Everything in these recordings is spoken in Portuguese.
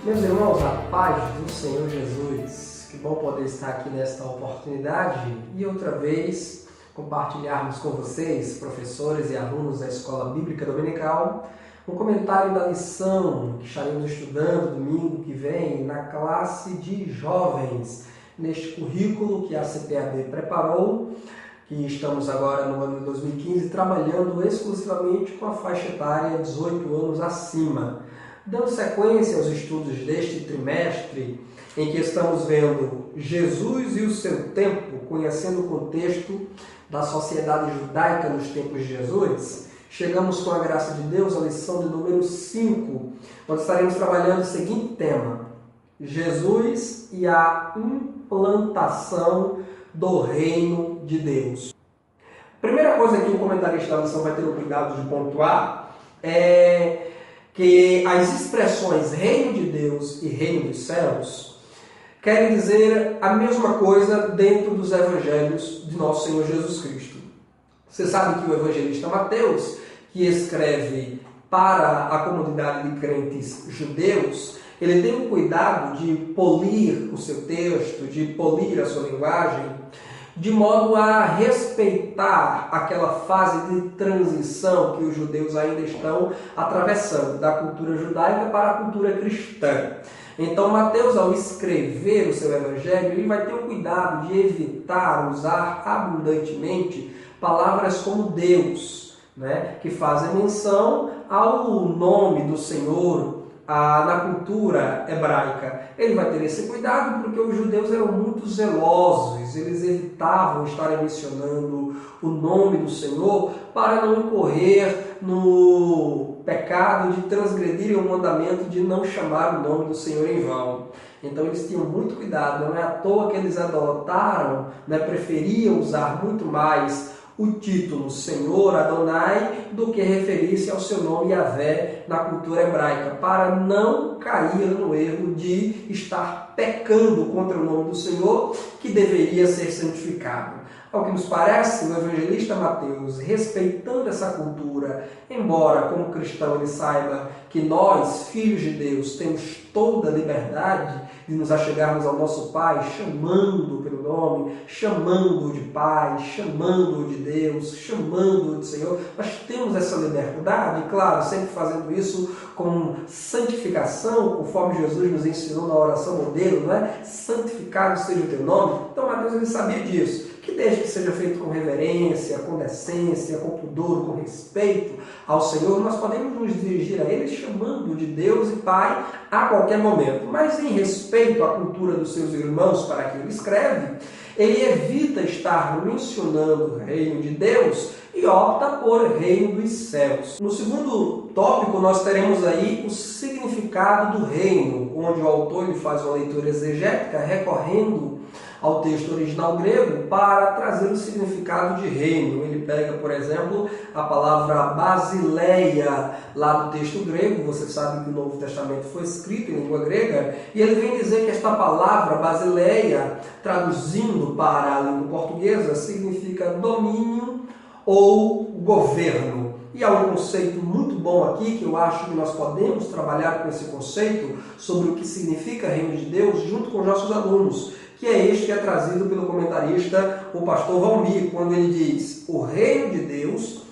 Meus irmãos, a paz do Senhor Jesus, que bom poder estar aqui nesta oportunidade e outra vez compartilharmos com vocês, professores e alunos da Escola Bíblica Dominical, um comentário da lição que estaremos estudando domingo que vem na classe de jovens, neste currículo que a CPAD preparou, que estamos agora no ano de 2015 trabalhando exclusivamente com a faixa etária 18 anos acima. Dando sequência aos estudos deste trimestre, em que estamos vendo Jesus e o seu tempo, conhecendo o contexto da sociedade judaica nos tempos de Jesus, chegamos com a graça de Deus à lição de número 5, onde estaremos trabalhando o seguinte tema: Jesus e a implantação do reino de Deus. A primeira coisa que o comentarista da lição vai ter o cuidado de pontuar é que as expressões reino de Deus e reino dos céus querem dizer a mesma coisa dentro dos evangelhos de nosso Senhor Jesus Cristo. Você sabe que o evangelista Mateus, que escreve para a comunidade de crentes judeus, ele tem o cuidado de polir o seu texto, de polir a sua linguagem, de modo a respeitar aquela fase de transição que os judeus ainda estão atravessando, da cultura judaica para a cultura cristã. Então, Mateus, ao escrever o seu evangelho, ele vai ter o cuidado de evitar usar abundantemente palavras como Deus, que fazem menção ao nome do Senhor na cultura hebraica. Ele vai ter esse cuidado porque os judeus eram muito zelosos, eles evitavam estarem mencionando o nome do Senhor para não incorrer no pecado de transgredirem o mandamento de não chamar o nome do Senhor em vão. Então eles tinham muito cuidado, não é à toa que eles adotaram, preferiam usar muito mais o título Senhor Adonai do que referir-se ao seu nome Yahvé na cultura hebraica, para não cair no erro de estar pecando contra o nome do Senhor, que deveria ser santificado. Ao que nos parece, o evangelista Mateus, respeitando essa cultura, embora como cristão ele saiba que nós, filhos de Deus, temos toda a liberdade de nos achegarmos ao nosso Pai, chamando-o pelo nome, chamando-o de Pai, chamando-o de Deus, chamando-o de Senhor. Nós temos essa liberdade, claro, sempre fazendo isso com santificação, conforme Jesus nos ensinou na oração modelo, santificado seja o teu nome. Então Mateus ele sabia disso, que desde que seja feito com reverência, com decência, com pudor, com respeito ao Senhor, nós podemos nos dirigir a Ele chamando-o de Deus e Pai a qualquer momento. Mas em respeito à cultura dos seus irmãos para quem ele escreve, ele evita estar mencionando o reino de Deus e opta por reino dos céus. No segundo tópico, nós teremos aí o significado do reino, onde o autor ele faz uma leitura exegética recorrendo ao texto original grego para trazer o significado de reino. Ele pega, por exemplo, a palavra basileia lá do texto grego. Você sabe que o Novo Testamento foi escrito em língua grega, e ele vem dizer que esta palavra basileia, traduzindo para a língua portuguesa, significa domínio ou governo. E há um conceito muito bom aqui, que eu acho que nós podemos trabalhar com esse conceito sobre o que significa reino de Deus junto com os nossos alunos, que é este que é trazido pelo comentarista, o pastor Valmir, quando ele diz: o reino de Deus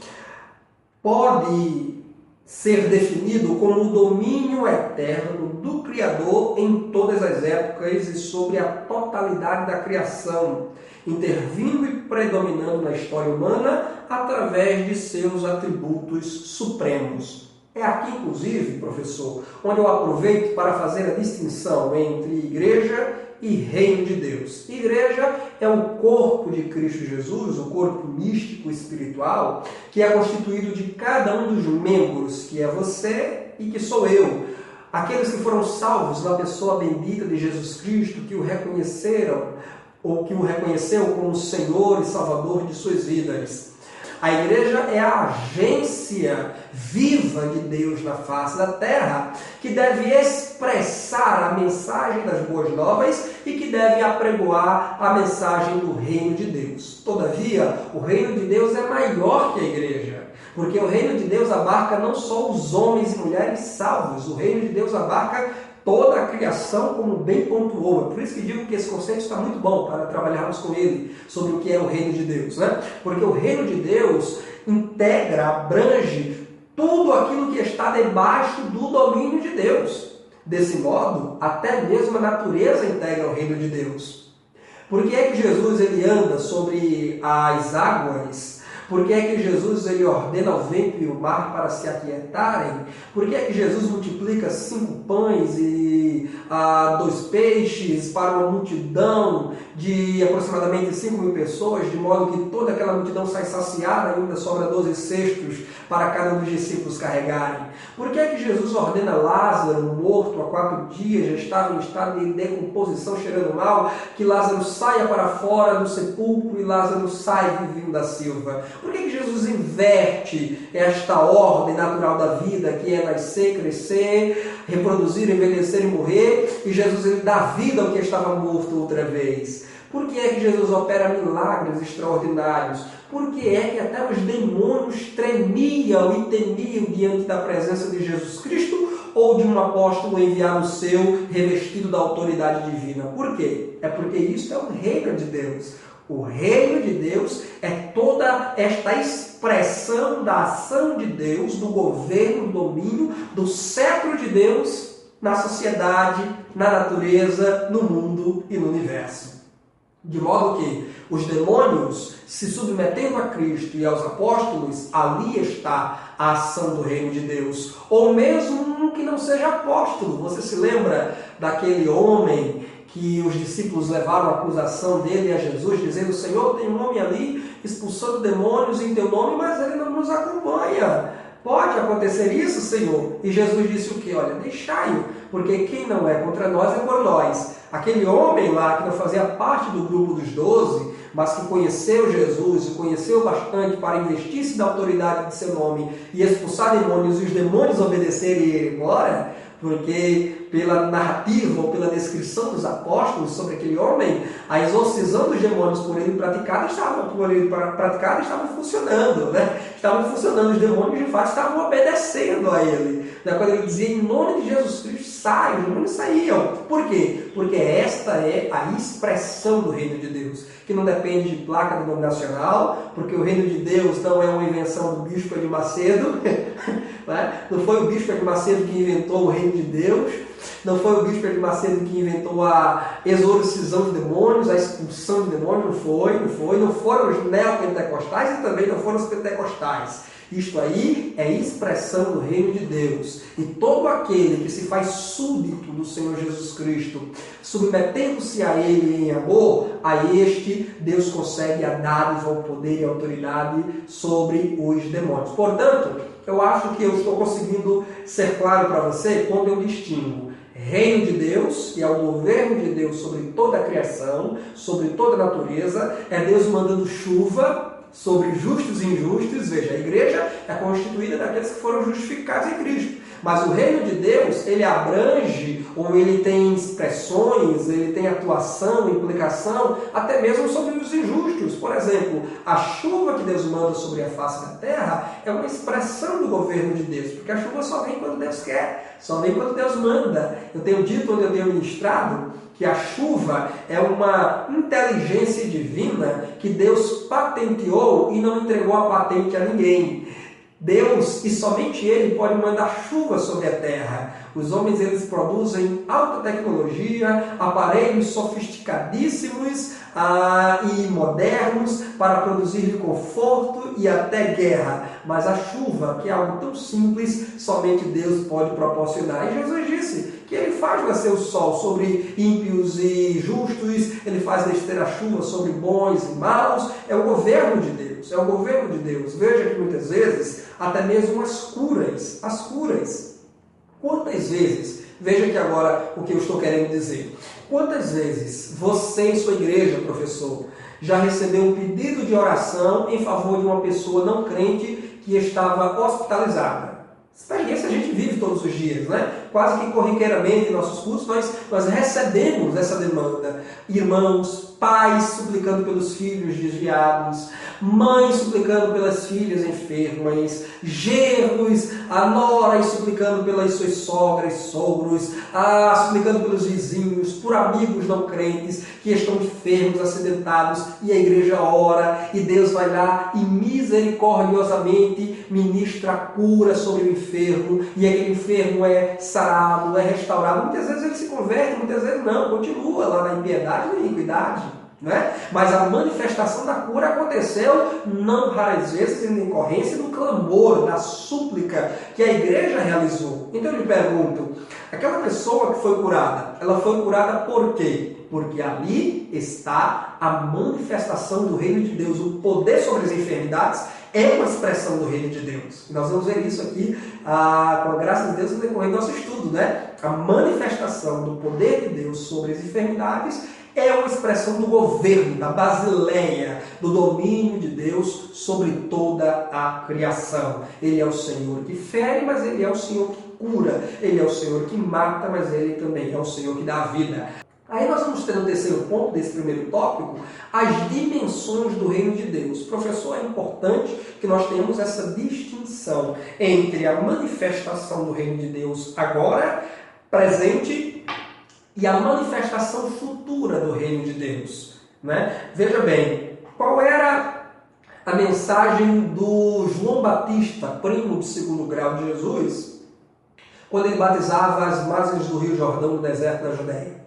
pode ser definido como o domínio eterno do Criador em todas as épocas e sobre a totalidade da criação, intervindo e predominando na história humana através de seus atributos supremos. É aqui, inclusive, professor, onde eu aproveito para fazer a distinção entre igreja e reino de Deus. Igreja é o corpo de Cristo Jesus, o corpo místico espiritual, que é constituído de cada um dos membros, que é você e que sou eu. Aqueles que foram salvos na pessoa bendita de Jesus Cristo, que o reconheceram, ou que o reconheceu como Senhor e Salvador de suas vidas. A igreja é a agência viva de Deus na face da terra, que deve expressar a mensagem das boas novas e que deve apregoar a mensagem do reino de Deus. Todavia, o reino de Deus é maior que a igreja, porque o reino de Deus abarca não só os homens e mulheres salvos, o reino de Deus abarca toda a criação, como bem pontuou. É por isso que digo que esse conceito está muito bom para trabalharmos com ele sobre o que é o reino de Deus, né? Porque o reino de Deus integra, abrange tudo aquilo que está debaixo do domínio de Deus. Desse modo, até mesmo a natureza integra o reino de Deus. Por que é que Jesus ele anda sobre as águas? Por que é que Jesus ele ordena ao vento e o mar para se aquietarem? Por que é que Jesus multiplica 5 pães e 2 peixes para uma multidão de aproximadamente 5.000 pessoas, de modo que toda aquela multidão sai saciada e ainda sobra 12 cestos para cada um dos discípulos carregarem? Por que é que Jesus ordena Lázaro, morto há 4 dias, já estava em estado de decomposição, cheirando mal, que Lázaro saia para fora do sepulcro e Lázaro sai vivinho da silva? Por que Jesus inverte esta ordem natural da vida, que é nascer, crescer, reproduzir, envelhecer e morrer, e Jesus ele dá vida ao que estava morto outra vez? Por que é que Jesus opera milagres extraordinários? Por que é que até os demônios tremiam e temiam diante da presença de Jesus Cristo ou de um apóstolo enviado seu, revestido da autoridade divina? Por quê? É porque isso é o reino de Deus. O reino de Deus é toda esta expressão da ação de Deus, do governo, do domínio, do cetro de Deus na sociedade, na natureza, no mundo e no universo. De modo que os demônios, se submetendo a Cristo e aos apóstolos, ali está a ação do reino de Deus. Ou mesmo um que não seja apóstolo. Você se lembra daquele homem que os discípulos levaram a acusação dele a Jesus, dizendo: Senhor, tem um homem ali expulsando demônios em teu nome, mas ele não nos acompanha. Pode acontecer isso, Senhor? E Jesus disse o quê? Olha, deixai-o, porque quem não é contra nós é por nós. Aquele homem lá que não fazia parte do grupo dos 12, mas que conheceu Jesus e conheceu bastante para investir-se da autoridade de seu nome e expulsar demônios e os demônios obedecerem ele agora, porque pela narrativa ou pela descrição dos apóstolos sobre aquele homem, a exorcisão dos demônios por ele praticada estavam funcionando, né? Estavam funcionando, os demônios de fato estavam obedecendo a ele. Quando ele dizia em nome de Jesus Cristo, sai, os demônios saíam. Por quê? Porque esta é a expressão do reino de Deus, que não depende de placa denominacional, porque o reino de Deus não é uma invenção do bispo de Macedo, né? Não foi o bispo de Macedo que inventou o reino de Deus, não foi o bispo de Macedo que inventou a exorcização de demônios, a expulsão de demônios, não foram os neopentecostais e também não foram os pentecostais. Isto aí é expressão do reino de Deus. E todo aquele que se faz súdito do Senhor Jesus Cristo, submetendo-se a Ele em amor, a este Deus concede a dádiva, o poder e a autoridade sobre os demônios. Portanto, eu acho que eu estou conseguindo ser claro para você quando eu distingo reino de Deus, que é o governo de Deus sobre toda a criação, sobre toda a natureza, é Deus mandando chuva sobre justos e injustos. Veja, a igreja é constituída daqueles que foram justificados em Cristo. Mas o reino de Deus, ele abrange, ou ele tem expressões, ele tem atuação, implicação, até mesmo sobre os injustos. Por exemplo, a chuva que Deus manda sobre a face da terra é uma expressão do governo de Deus, porque a chuva só vem quando Deus quer, só vem quando Deus manda. Eu tenho dito, onde eu tenho ministrado, que a chuva é uma inteligência divina que Deus patenteou e não entregou a patente a ninguém. Deus, e somente Ele, pode mandar chuva sobre a terra. Os homens, eles produzem alta tecnologia, aparelhos sofisticadíssimos e modernos para produzir conforto e até guerra. Mas a chuva, que é algo tão simples, somente Deus pode proporcionar. E Jesus disse que Ele faz nascer o sol sobre ímpios e justos, Ele faz descer a chuva sobre bons e maus. É o governo de Deus, é o governo de Deus. Veja que muitas vezes, até mesmo as curas. Quantas vezes, veja que agora o que eu estou querendo dizer, quantas vezes você em sua igreja, professor, já recebeu um pedido de oração em favor de uma pessoa não crente que estava hospitalizada? Experiência a gente vive todos os dias, né? Quase que corriqueiramente em nossos cursos nós recebemos essa demanda. Irmãos, pais suplicando pelos filhos desviados, mães suplicando pelas filhas enfermas, genros, noras suplicando pelas suas sogras, sogros, suplicando pelos vizinhos, por amigos não crentes que estão enfermos, acidentados, e a igreja ora, e Deus vai lá e misericordiosamente ministra a cura sobre o enfermo, e aquele enfermo é sarado, é restaurado. Muitas vezes ele se converte, muitas vezes não, continua lá na impiedade e na iniquidade. Né? Mas a manifestação da cura aconteceu não raras vezes em decorrência do clamor, da súplica que a igreja realizou. Então eu lhe pergunto, aquela pessoa que foi curada, ela foi curada por quê? Porque ali está a manifestação do reino de Deus. O poder sobre as enfermidades é uma expressão do reino de Deus. E nós vamos ver isso aqui, com a graça de Deus, no decorrer do nosso estudo, né? A manifestação do poder de Deus sobre as enfermidades é uma expressão do governo, da basileia, do domínio de Deus sobre toda a criação. Ele é o Senhor que fere, mas Ele é o Senhor que cura. Ele é o Senhor que mata, mas Ele também é o Senhor que dá a vida. Aí nós vamos ter no terceiro ponto desse primeiro tópico, as dimensões do reino de Deus. Professor, é importante que nós tenhamos essa distinção entre a manifestação do reino de Deus agora, presente, e a manifestação futura do reino de Deus. Né? Veja bem, qual era a mensagem do João Batista, primo de segundo grau de Jesus, quando ele batizava as margens do Rio Jordão no deserto da Judéia?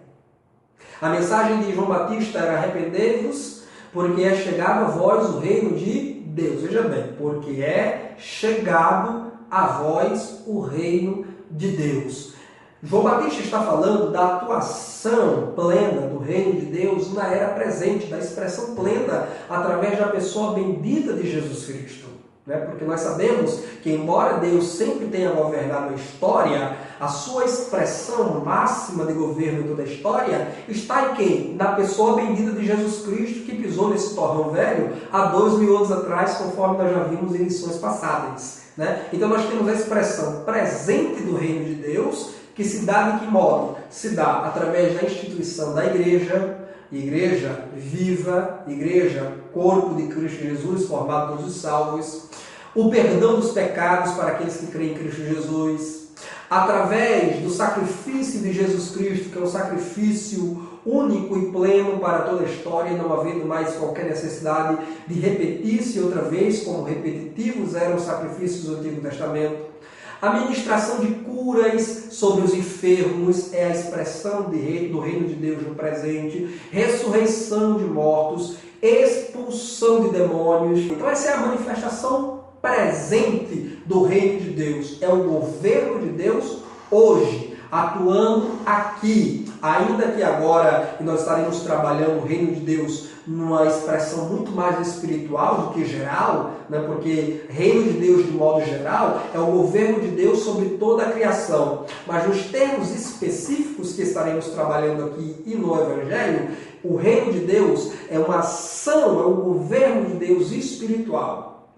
A mensagem de João Batista era: arrependei-vos, porque é chegado a vós o reino de Deus. Veja bem, porque é chegado a vós o reino de Deus. João Batista está falando da atuação plena do reino de Deus na era presente, da expressão plena através da pessoa bendita de Jesus Cristo. Porque nós sabemos que, embora Deus sempre tenha governado a história, a sua expressão máxima de governo em toda a história está em quem? Na pessoa bendita de Jesus Cristo, que pisou nesse torrão velho há 2000 anos atrás, conforme nós já vimos em lições passadas. Então nós temos a expressão presente do reino de Deus, que se dá de que modo? Se dá através da instituição da igreja viva, igreja, corpo de Cristo Jesus, formado todos os salvos, o perdão dos pecados para aqueles que creem em Cristo Jesus, através do sacrifício de Jesus Cristo, que é um sacrifício único e pleno para toda a história, não havendo mais qualquer necessidade de repetir-se outra vez, como repetitivos eram os sacrifícios do Antigo Testamento. A ministração de curas sobre os enfermos é a expressão do reino de Deus no presente, ressurreição de mortos, expulsão de demônios. Então essa é a manifestação presente do reino de Deus. É o governo de Deus hoje, atuando aqui. Ainda que agora nós estaremos trabalhando o reino de Deus numa expressão muito mais espiritual do que geral, porque reino de Deus de modo geral é o governo de Deus sobre toda a criação. Mas nos termos específicos que estaremos trabalhando aqui e no Evangelho, o reino de Deus é uma ação, é o governo de Deus espiritual,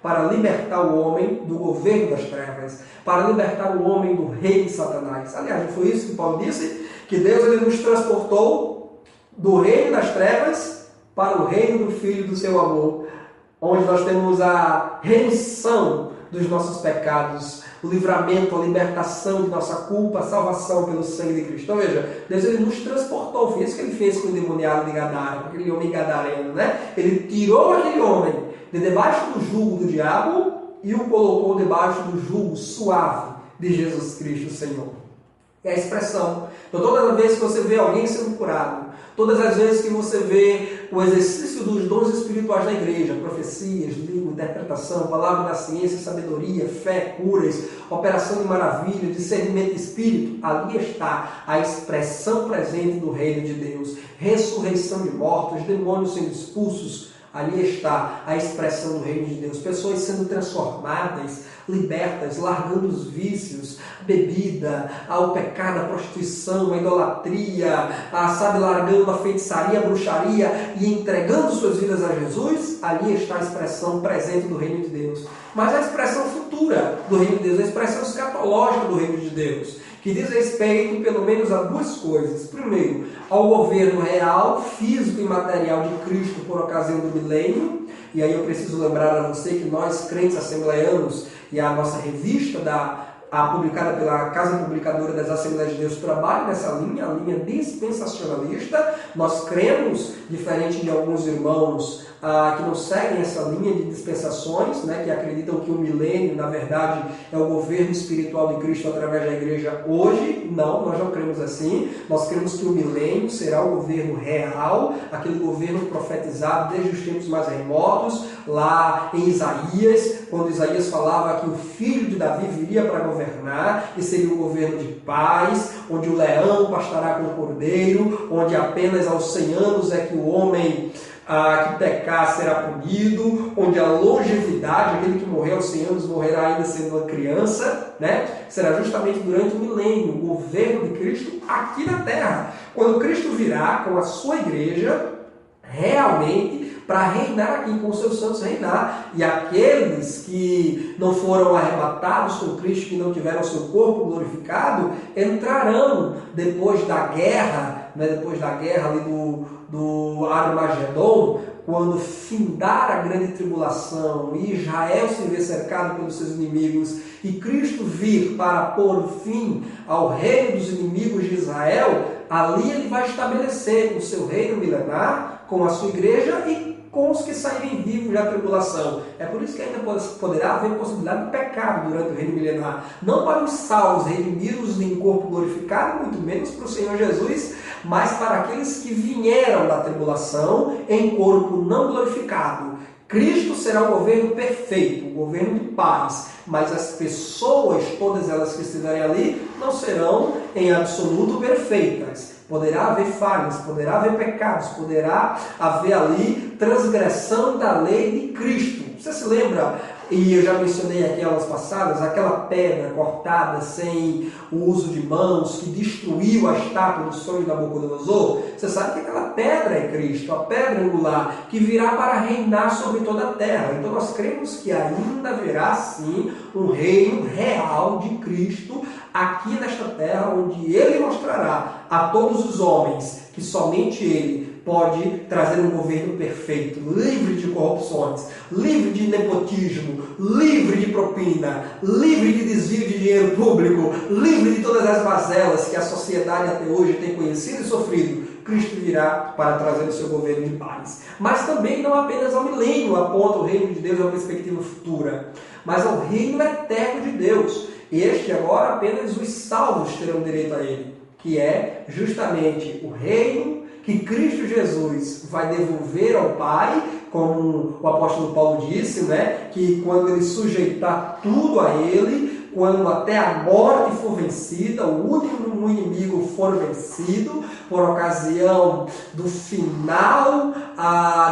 para libertar o homem do governo das trevas, para libertar o homem do rei de Satanás. Aliás, não foi isso que Paulo disse? Que Deus ele nos transportou do reino das trevas para o reino do Filho do seu amor, onde nós temos a remissão dos nossos pecados, o livramento, a libertação de nossa culpa, a salvação pelo sangue de Cristo. Então veja, Deus ele nos transportou, foi isso que ele fez com o endemoniado de Gadara, aquele homem gadareno, Ele tirou aquele homem de debaixo do jugo do diabo e o colocou debaixo do jugo suave de Jesus Cristo, o Senhor. É a expressão. Então todas as vezes que você vê alguém sendo curado, todas as vezes que você vê o exercício dos dons espirituais da igreja, profecias, língua, interpretação, palavra da ciência, sabedoria, fé, curas, operação de maravilha, discernimento de espírito, ali está a expressão presente do reino de Deus. Ressurreição de mortos, demônios sendo expulsos, Ali está a expressão do reino de Deus. Pessoas sendo transformadas, libertas, largando os vícios, a bebida, o pecado, a prostituição, a idolatria, largando a feitiçaria, a bruxaria e entregando suas vidas a Jesus. Ali está a expressão presente do reino de Deus. Mas a expressão futura do reino de Deus, a expressão escatológica do reino de Deus, que diz respeito pelo menos a duas coisas. Primeiro, ao governo real, físico e material de Cristo por ocasião do milênio. E aí eu preciso lembrar a você que nós, crentes assembleanos, e a nossa revista publicada pela Casa Publicadora das Assembleias de Deus trabalha nessa linha, a linha dispensacionalista. Nós cremos, diferente de alguns irmãos que não seguem essa linha de dispensações, né, que acreditam que o milênio, na verdade, é o governo espiritual de Cristo através da igreja hoje. Não, nós não cremos assim. Nós cremos que o milênio será o governo real, aquele governo profetizado desde os tempos mais remotos, lá em Isaías, quando Isaías falava que o filho de Davi viria para governar, e seria um governo de paz, onde o leão pastará com o cordeiro, onde apenas aos 100 anos é que o homem que pecar será punido, onde a longevidade, aquele que morrer aos 100 anos morrerá ainda sendo uma criança, né? Será justamente durante o milênio, o governo de Cristo aqui na terra, quando Cristo virá com a sua igreja realmente para reinar aqui, com os seus santos reinar. E aqueles que não foram arrebatados com Cristo, que não tiveram seu corpo glorificado, entrarão depois da guerra, né, ali do Armagedon, quando findar a grande tribulação e Israel se ver cercado pelos seus inimigos e Cristo vir para pôr fim ao reino dos inimigos de Israel, ali ele vai estabelecer o seu reino milenar com a sua igreja e com os que saírem vivos da tribulação. É por isso que ainda poderá haver possibilidade de pecado durante o reino milenar. Não para os salvos redimidos em corpo glorificado, muito menos para o Senhor Jesus, mas para aqueles que vieram da tribulação em corpo não glorificado. Cristo será o governo perfeito, o governo de paz, mas as pessoas, todas elas que estiverem ali, não serão em absoluto perfeitas. Poderá haver falhas, poderá haver pecados, poderá haver ali transgressão da lei de Cristo. Você se lembra, e eu já mencionei aqui aulas passadas, aquela pedra cortada sem o uso de mãos que destruiu a estátua do sonho de Nabucodonosor? Você sabe que aquela pedra é Cristo, a pedra angular, que virá para reinar sobre toda a terra. Então nós cremos que ainda haverá sim um reino real de Cristo aqui nesta terra, onde Ele mostrará a todos os homens que somente Ele pode trazer um governo perfeito, livre de corrupções, livre de nepotismo, livre de propina, livre de desvio de dinheiro público, livre de todas as mazelas que a sociedade até hoje tem conhecido e sofrido. Cristo virá para trazer o seu governo de paz. Mas também não apenas ao milênio aponta o reino de Deus a uma perspectiva futura, mas ao reino eterno de Deus. Este agora apenas os salvos terão direito a ele, que é justamente o reino que Cristo Jesus vai devolver ao Pai, como o apóstolo Paulo disse, né? Que quando ele sujeitar tudo a ele, quando até a morte for vencida, o último inimigo for vencido, por ocasião do final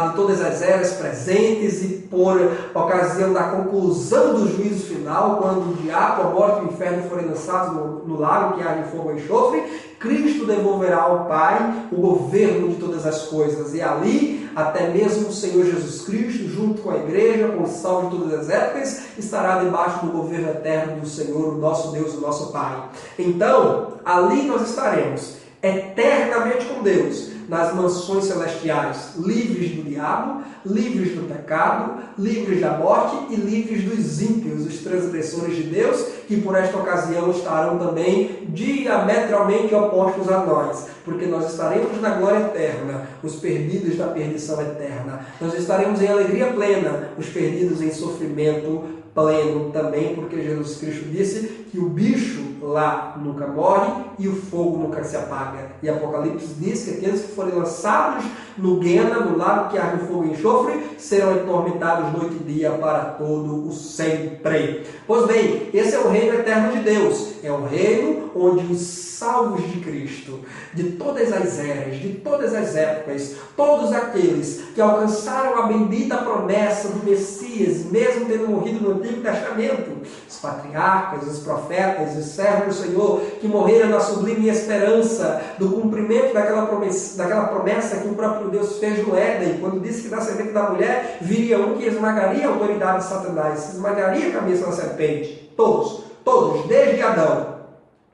de todas as eras presentes e por ocasião da conclusão do juízo final, quando o diabo, a morte e o inferno forem lançados no lago que arde fogo e enxofre, Cristo devolverá ao Pai o governo de todas as coisas. E ali, até mesmo o Senhor Jesus Cristo, junto com a igreja, com os salvos de todas as épocas, estará debaixo do governo eterno do Senhor, o nosso Deus, o nosso Pai. Então, ali nós estaremos eternamente com Deus, nas mansões celestiais, livres do diabo, livres do pecado, livres da morte e livres dos ímpios, os transgressores de Deus, que por esta ocasião estarão também diametralmente opostos a nós, porque nós estaremos na glória eterna, os perdidos da perdição eterna. Nós estaremos em alegria plena, os perdidos em sofrimento pleno também, porque Jesus Cristo disse que o bicho lá nunca morre e o fogo nunca se apaga. E Apocalipse diz que aqueles que forem lançados no Guena, no lago que arde fogo e enxofre, serão atormentados noite e dia para todo o sempre. Pois bem, esse é o reino eterno de Deus. É o reino onde os salvos de Cristo, de todas as eras, de todas as épocas, todos aqueles que alcançaram a bendita promessa do Messias, mesmo tendo morrido no Antigo Testamento, os patriarcas, os profetas, os servos do Senhor, que morreram na sublime esperança do cumprimento daquela promessa que o próprio Deus fez no Éden, quando disse que da semente da mulher viria um que esmagaria a autoridade de Satanás, esmagaria a cabeça da serpente. Todos, desde Adão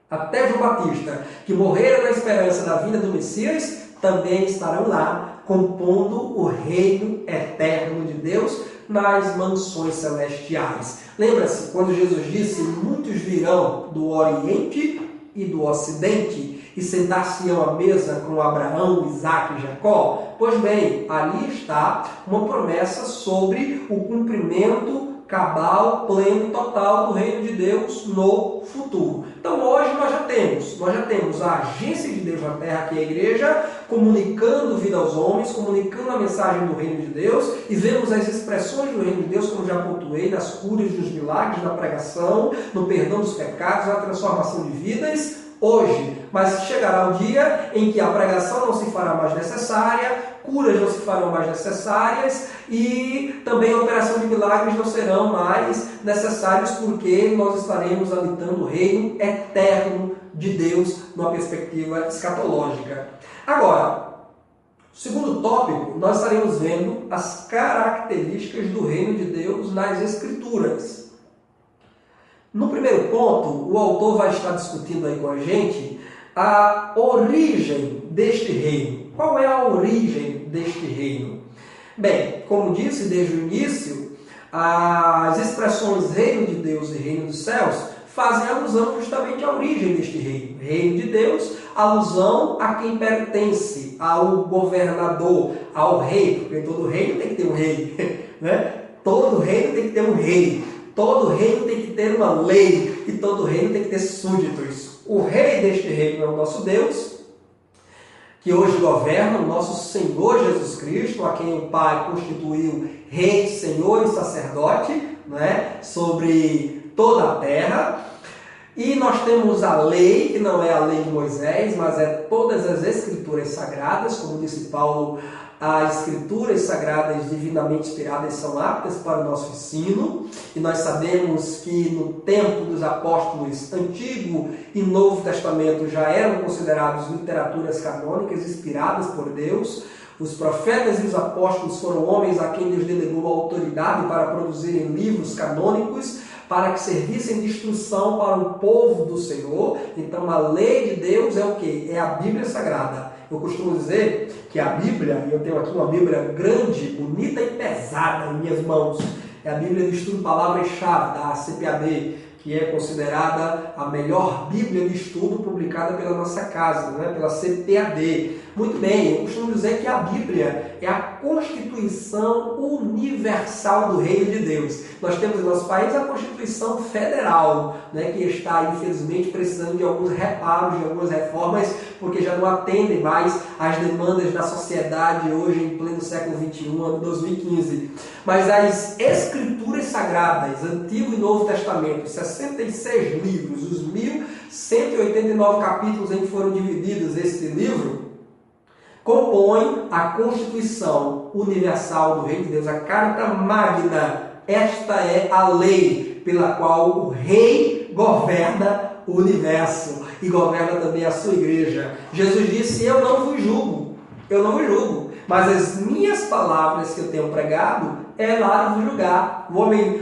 até João Batista, que morreram na esperança da vinda do Messias, também estarão lá, compondo o reino eterno de Deus nas mansões celestiais. Lembra-se, quando Jesus disse, muitos virão do Oriente e do Ocidente e sentar-se-ão à mesa com Abraão, Isaque e Jacó? Pois bem, ali está uma promessa sobre o cumprimento cabal, pleno, total do reino de Deus no futuro. Então hoje nós já temos a agência de Deus na terra, que é a igreja, comunicando vida aos homens, comunicando a mensagem do reino de Deus, e vemos as expressões do reino de Deus, como já pontuei, nas curas, nos milagres, na pregação, no perdão dos pecados, na transformação de vidas, hoje. Mas chegará o dia em que a pregação não se fará mais necessária, curas não se farão mais necessárias e também a operação de milagres não serão mais necessários, porque nós estaremos habitando o reino eterno de Deus numa perspectiva escatológica. Agora, segundo tópico, nós estaremos vendo as características do reino de Deus nas Escrituras. No primeiro ponto, o autor vai estar discutindo aí com a gente a origem deste reino. Qual é a origem deste reino? Bem, como disse desde o início, as expressões reino de Deus e reino dos céus fazem alusão justamente à origem deste reino. Reino de Deus, alusão a quem pertence, ao governador, ao rei, porque todo reino tem que ter um rei, né? Todo reino tem que ter um rei, todo reino tem que ter uma lei e todo reino tem que ter súditos. O rei deste reino é o nosso Deus, que hoje governa, o nosso Senhor Jesus Cristo, a quem o Pai constituiu rei, senhor e sacerdote, né, sobre toda a terra. E nós temos a lei, que não é a lei de Moisés, mas é todas as escrituras sagradas, como disse Paulo, as escrituras sagradas divinamente inspiradas são aptas para o nosso ensino, e nós sabemos que no tempo dos apóstolos, Antigo e Novo Testamento já eram considerados literaturas canônicas inspiradas por Deus. Os profetas e os apóstolos foram homens a quem Deus delegou a autoridade para produzirem livros canônicos, para que servissem de instrução para o povo do Senhor. Então a lei de Deus é o quê? É a Bíblia Sagrada. Eu costumo dizer que a Bíblia, e eu tenho aqui uma Bíblia grande, bonita e pesada em minhas mãos, é a Bíblia de Estudo Palavras-Chave, da CPAD, que é considerada a melhor Bíblia de estudo publicada pela nossa casa, né? Pela CPAD. Muito bem, eu costumo dizer que a Bíblia é a Constituição Universal do Reino de Deus. Nós temos no nosso país a Constituição Federal, né, que está, infelizmente, precisando de alguns reparos, de algumas reformas, porque já não atendem mais às demandas da sociedade hoje, em pleno século XXI, ano 2015. Mas as Escrituras Sagradas, Antigo e Novo Testamento, 66 livros, os 1.189 capítulos em que foram divididos esse livro, compõe a Constituição Universal do Reino de Deus, a Carta Magna. Esta é a lei pela qual o rei governa o universo e governa também a sua igreja. Jesus disse, eu não vos julgo, mas as minhas palavras que eu tenho pregado é lá de vos julgar.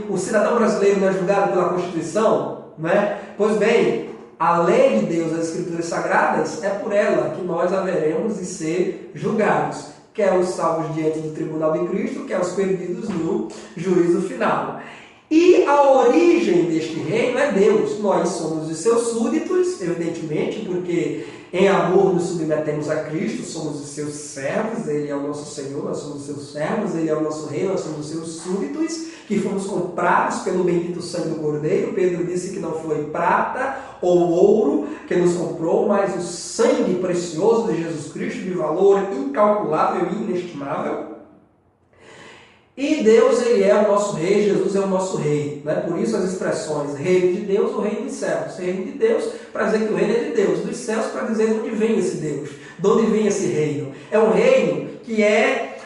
O cidadão brasileiro não é julgado pela Constituição, não é? Pois bem, a lei de Deus, as Escrituras Sagradas, é por ela que nós haveremos de ser julgados, quer os salvos diante do tribunal de Cristo, quer os perdidos no juízo final. E a origem deste reino é Deus. Nós somos os seus súditos, evidentemente, porque Em amor nos submetemos a Cristo, somos os seus servos, Ele é o nosso Senhor, nós somos os seus servos, Ele é o nosso rei, nós somos os seus súditos, que fomos comprados pelo bendito sangue do Cordeiro. Pedro disse que não foi prata ou ouro que nos comprou, mas o sangue precioso de Jesus Cristo, de valor incalculável e inestimável. E Deus, Ele é o nosso rei, Jesus é o nosso rei. Né? Por isso as expressões reino de Deus, o reino dos céus. Reino de Deus, para dizer que o reino é de Deus. Dos céus, para dizer de onde vem esse Deus. De onde vem esse reino. É um reino que é,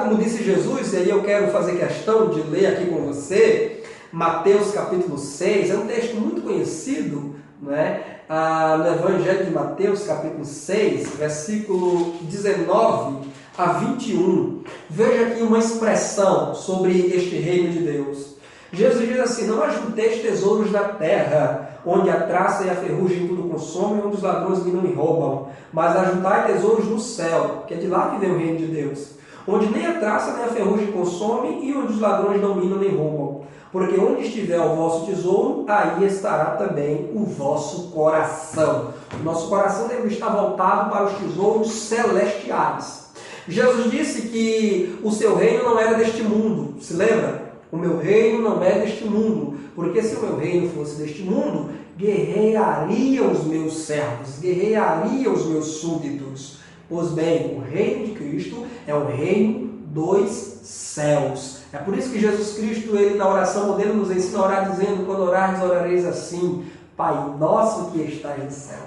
como disse Jesus, e aí eu quero fazer questão de ler aqui com você, Mateus capítulo 6, é um texto muito conhecido, né? No Evangelho de Mateus capítulo 6, versículo 19 a 21. Veja aqui uma expressão sobre este reino de Deus. Jesus diz assim: não ajunteis tesouros na terra, onde a traça e a ferrugem tudo consomem, onde os ladrões minam e roubam, mas ajuntai tesouros no céu, que é de lá que vem o reino de Deus, onde nem a traça nem a ferrugem consomem e onde os ladrões não minam nem roubam. Porque onde estiver o vosso tesouro, aí estará também o vosso coração. O nosso coração deve estar voltado para os tesouros celestiais. Jesus disse que o seu reino não era deste mundo. Se lembra? O meu reino não é deste mundo. Porque se o meu reino fosse deste mundo, guerrearia os meus servos, guerrearia os meus súditos. Pois bem, o reino de Cristo é o reino dos céus. É por isso que Jesus Cristo, ele na oração modelo nos ensina a orar dizendo: quando orares, orareis assim: Pai nosso que estás no céu,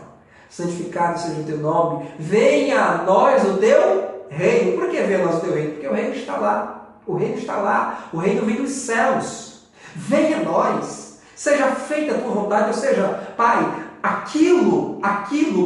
santificado seja o teu nome, venha a nós o teu reino. Por que venha a nós o teu reino? Porque o reino está lá. O reino está lá. O reino vem dos céus. Venha a nós. Seja feita a tua vontade. Ou seja, Pai, aquilo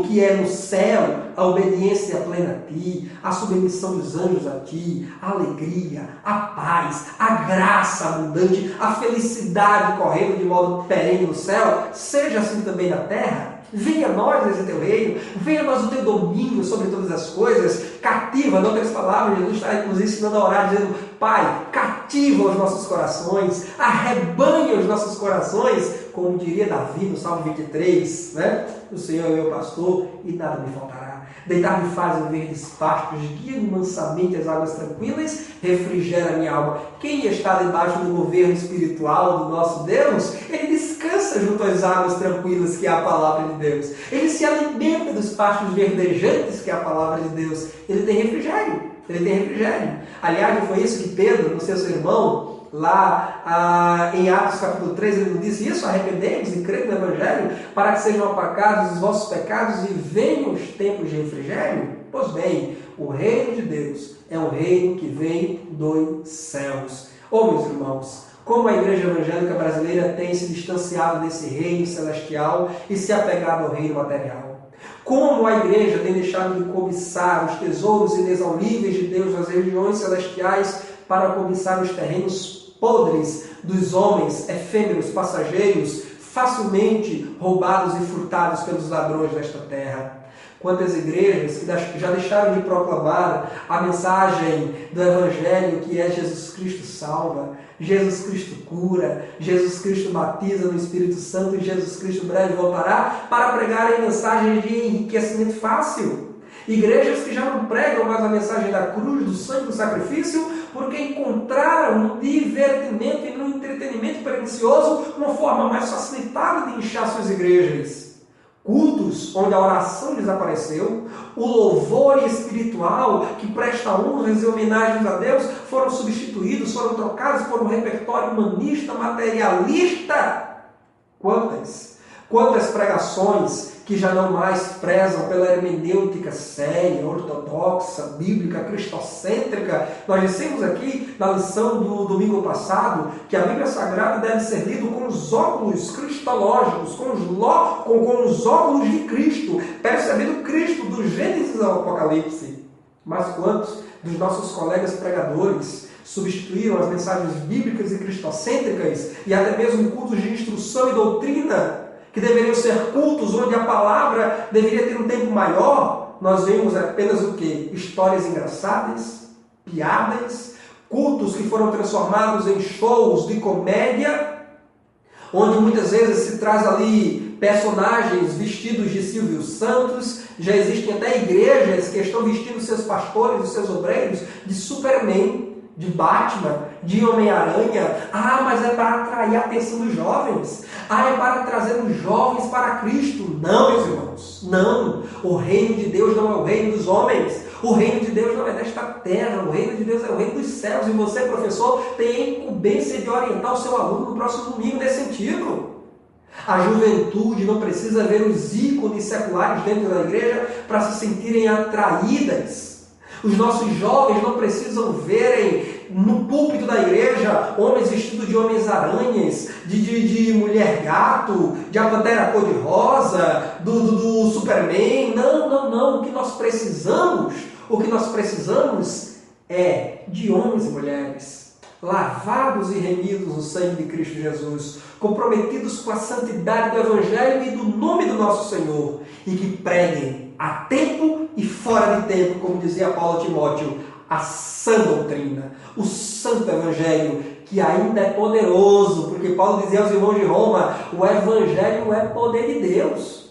que é no céu, a obediência plena a Ti, a submissão dos anjos a Ti, a alegria, a paz, a graça abundante, a felicidade correndo de modo perene no céu, seja assim também na terra. Venha a nós esse teu reino, venha a nós o teu domínio sobre todas as coisas, cativa, em outras palavras, Jesus está nos ensinando a orar, dizendo: Pai, cativa os nossos corações, arrebanha os nossos corações, como diria Davi no Salmo 23, né? O Senhor é meu pastor e nada me faltará. Deitar-me faz em verdes pastos, guia-me mansamente às águas tranquilas, refrigera a minha alma. Quem está debaixo do governo espiritual do nosso Deus, ele descansa junto às águas tranquilas, que é a palavra de Deus. Ele se alimenta dos pastos verdejantes, que é a palavra de Deus. Ele tem refrigério. Ele tem refrigério. Aliás, foi isso que Pedro, no seu sermão, lá em Atos capítulo 3, ele disse isso: arrependemos e crede no Evangelho, para que sejam apagados os vossos pecados e venham os tempos de refrigério. Pois bem, o reino de Deus é um reino que vem dos céus. Meus irmãos, como a igreja evangélica brasileira tem se distanciado desse reino celestial e se apegado ao reino material. Como a igreja tem deixado de cobiçar os tesouros inexauríveis de Deus nas regiões celestiais para cobiçar os terrenos podres dos homens efêmeros, passageiros, facilmente roubados e furtados pelos ladrões desta terra. Quantas igrejas que já deixaram de proclamar a mensagem do Evangelho, que é Jesus Cristo salva, Jesus Cristo cura, Jesus Cristo batiza no Espírito Santo e Jesus Cristo breve voltará, para pregarem mensagens de enriquecimento fácil. Igrejas que já não pregam mais a mensagem da cruz, do sangue, do sacrifício, porque encontraram no divertimento e no entretenimento pernicioso uma forma mais facilitada de inchar suas igrejas. Cultos onde a oração desapareceu, o louvor espiritual que presta honras e homenagens a Deus foram substituídos, foram trocados por um repertório humanista, materialista. Quantas pregações que já não mais prezam pela hermenêutica séria, ortodoxa, bíblica, cristocêntrica. Nós dissemos aqui na lição do domingo passado que a Bíblia Sagrada deve ser lida com os óculos cristológicos, com os óculos de Cristo, percebendo Cristo do Gênesis ao Apocalipse. Mas quantos dos nossos colegas pregadores substituíram as mensagens bíblicas e cristocêntricas e até mesmo cultos de instrução e doutrina, que deveriam ser cultos onde a palavra deveria ter um tempo maior? Nós vemos apenas o quê? Histórias engraçadas, piadas, cultos que foram transformados em shows de comédia, onde muitas vezes se traz ali personagens vestidos de Silvio Santos, já existem até igrejas que estão vestindo seus pastores, os seus obreiros, de Superman, de Batman, de Homem-Aranha. Ah, mas é para atrair a atenção dos jovens. Ah, é para trazer os jovens para Cristo. Não, meus irmãos, não. O reino de Deus não é o reino dos homens. O reino de Deus não é desta terra. O reino de Deus é o reino dos céus. E você, professor, tem a incumbência de orientar o seu aluno no próximo domingo nesse sentido. A juventude não precisa ver os ícones seculares dentro da igreja para se sentirem atraídas. Os nossos jovens não precisam verem no púlpito da igreja homens vestidos de homens-aranhas, de mulher-gato, de a pantera cor-de-rosa, do Superman. Não. O que nós precisamos é de homens e mulheres lavados e remidos no sangue de Cristo Jesus, comprometidos com a santidade do Evangelho e do nome do nosso Senhor, e que preguem a tempo e fora de tempo, como dizia Paulo a Timóteo, a sã doutrina, o santo Evangelho, que ainda é poderoso, porque Paulo dizia aos irmãos de Roma, o Evangelho é poder de Deus.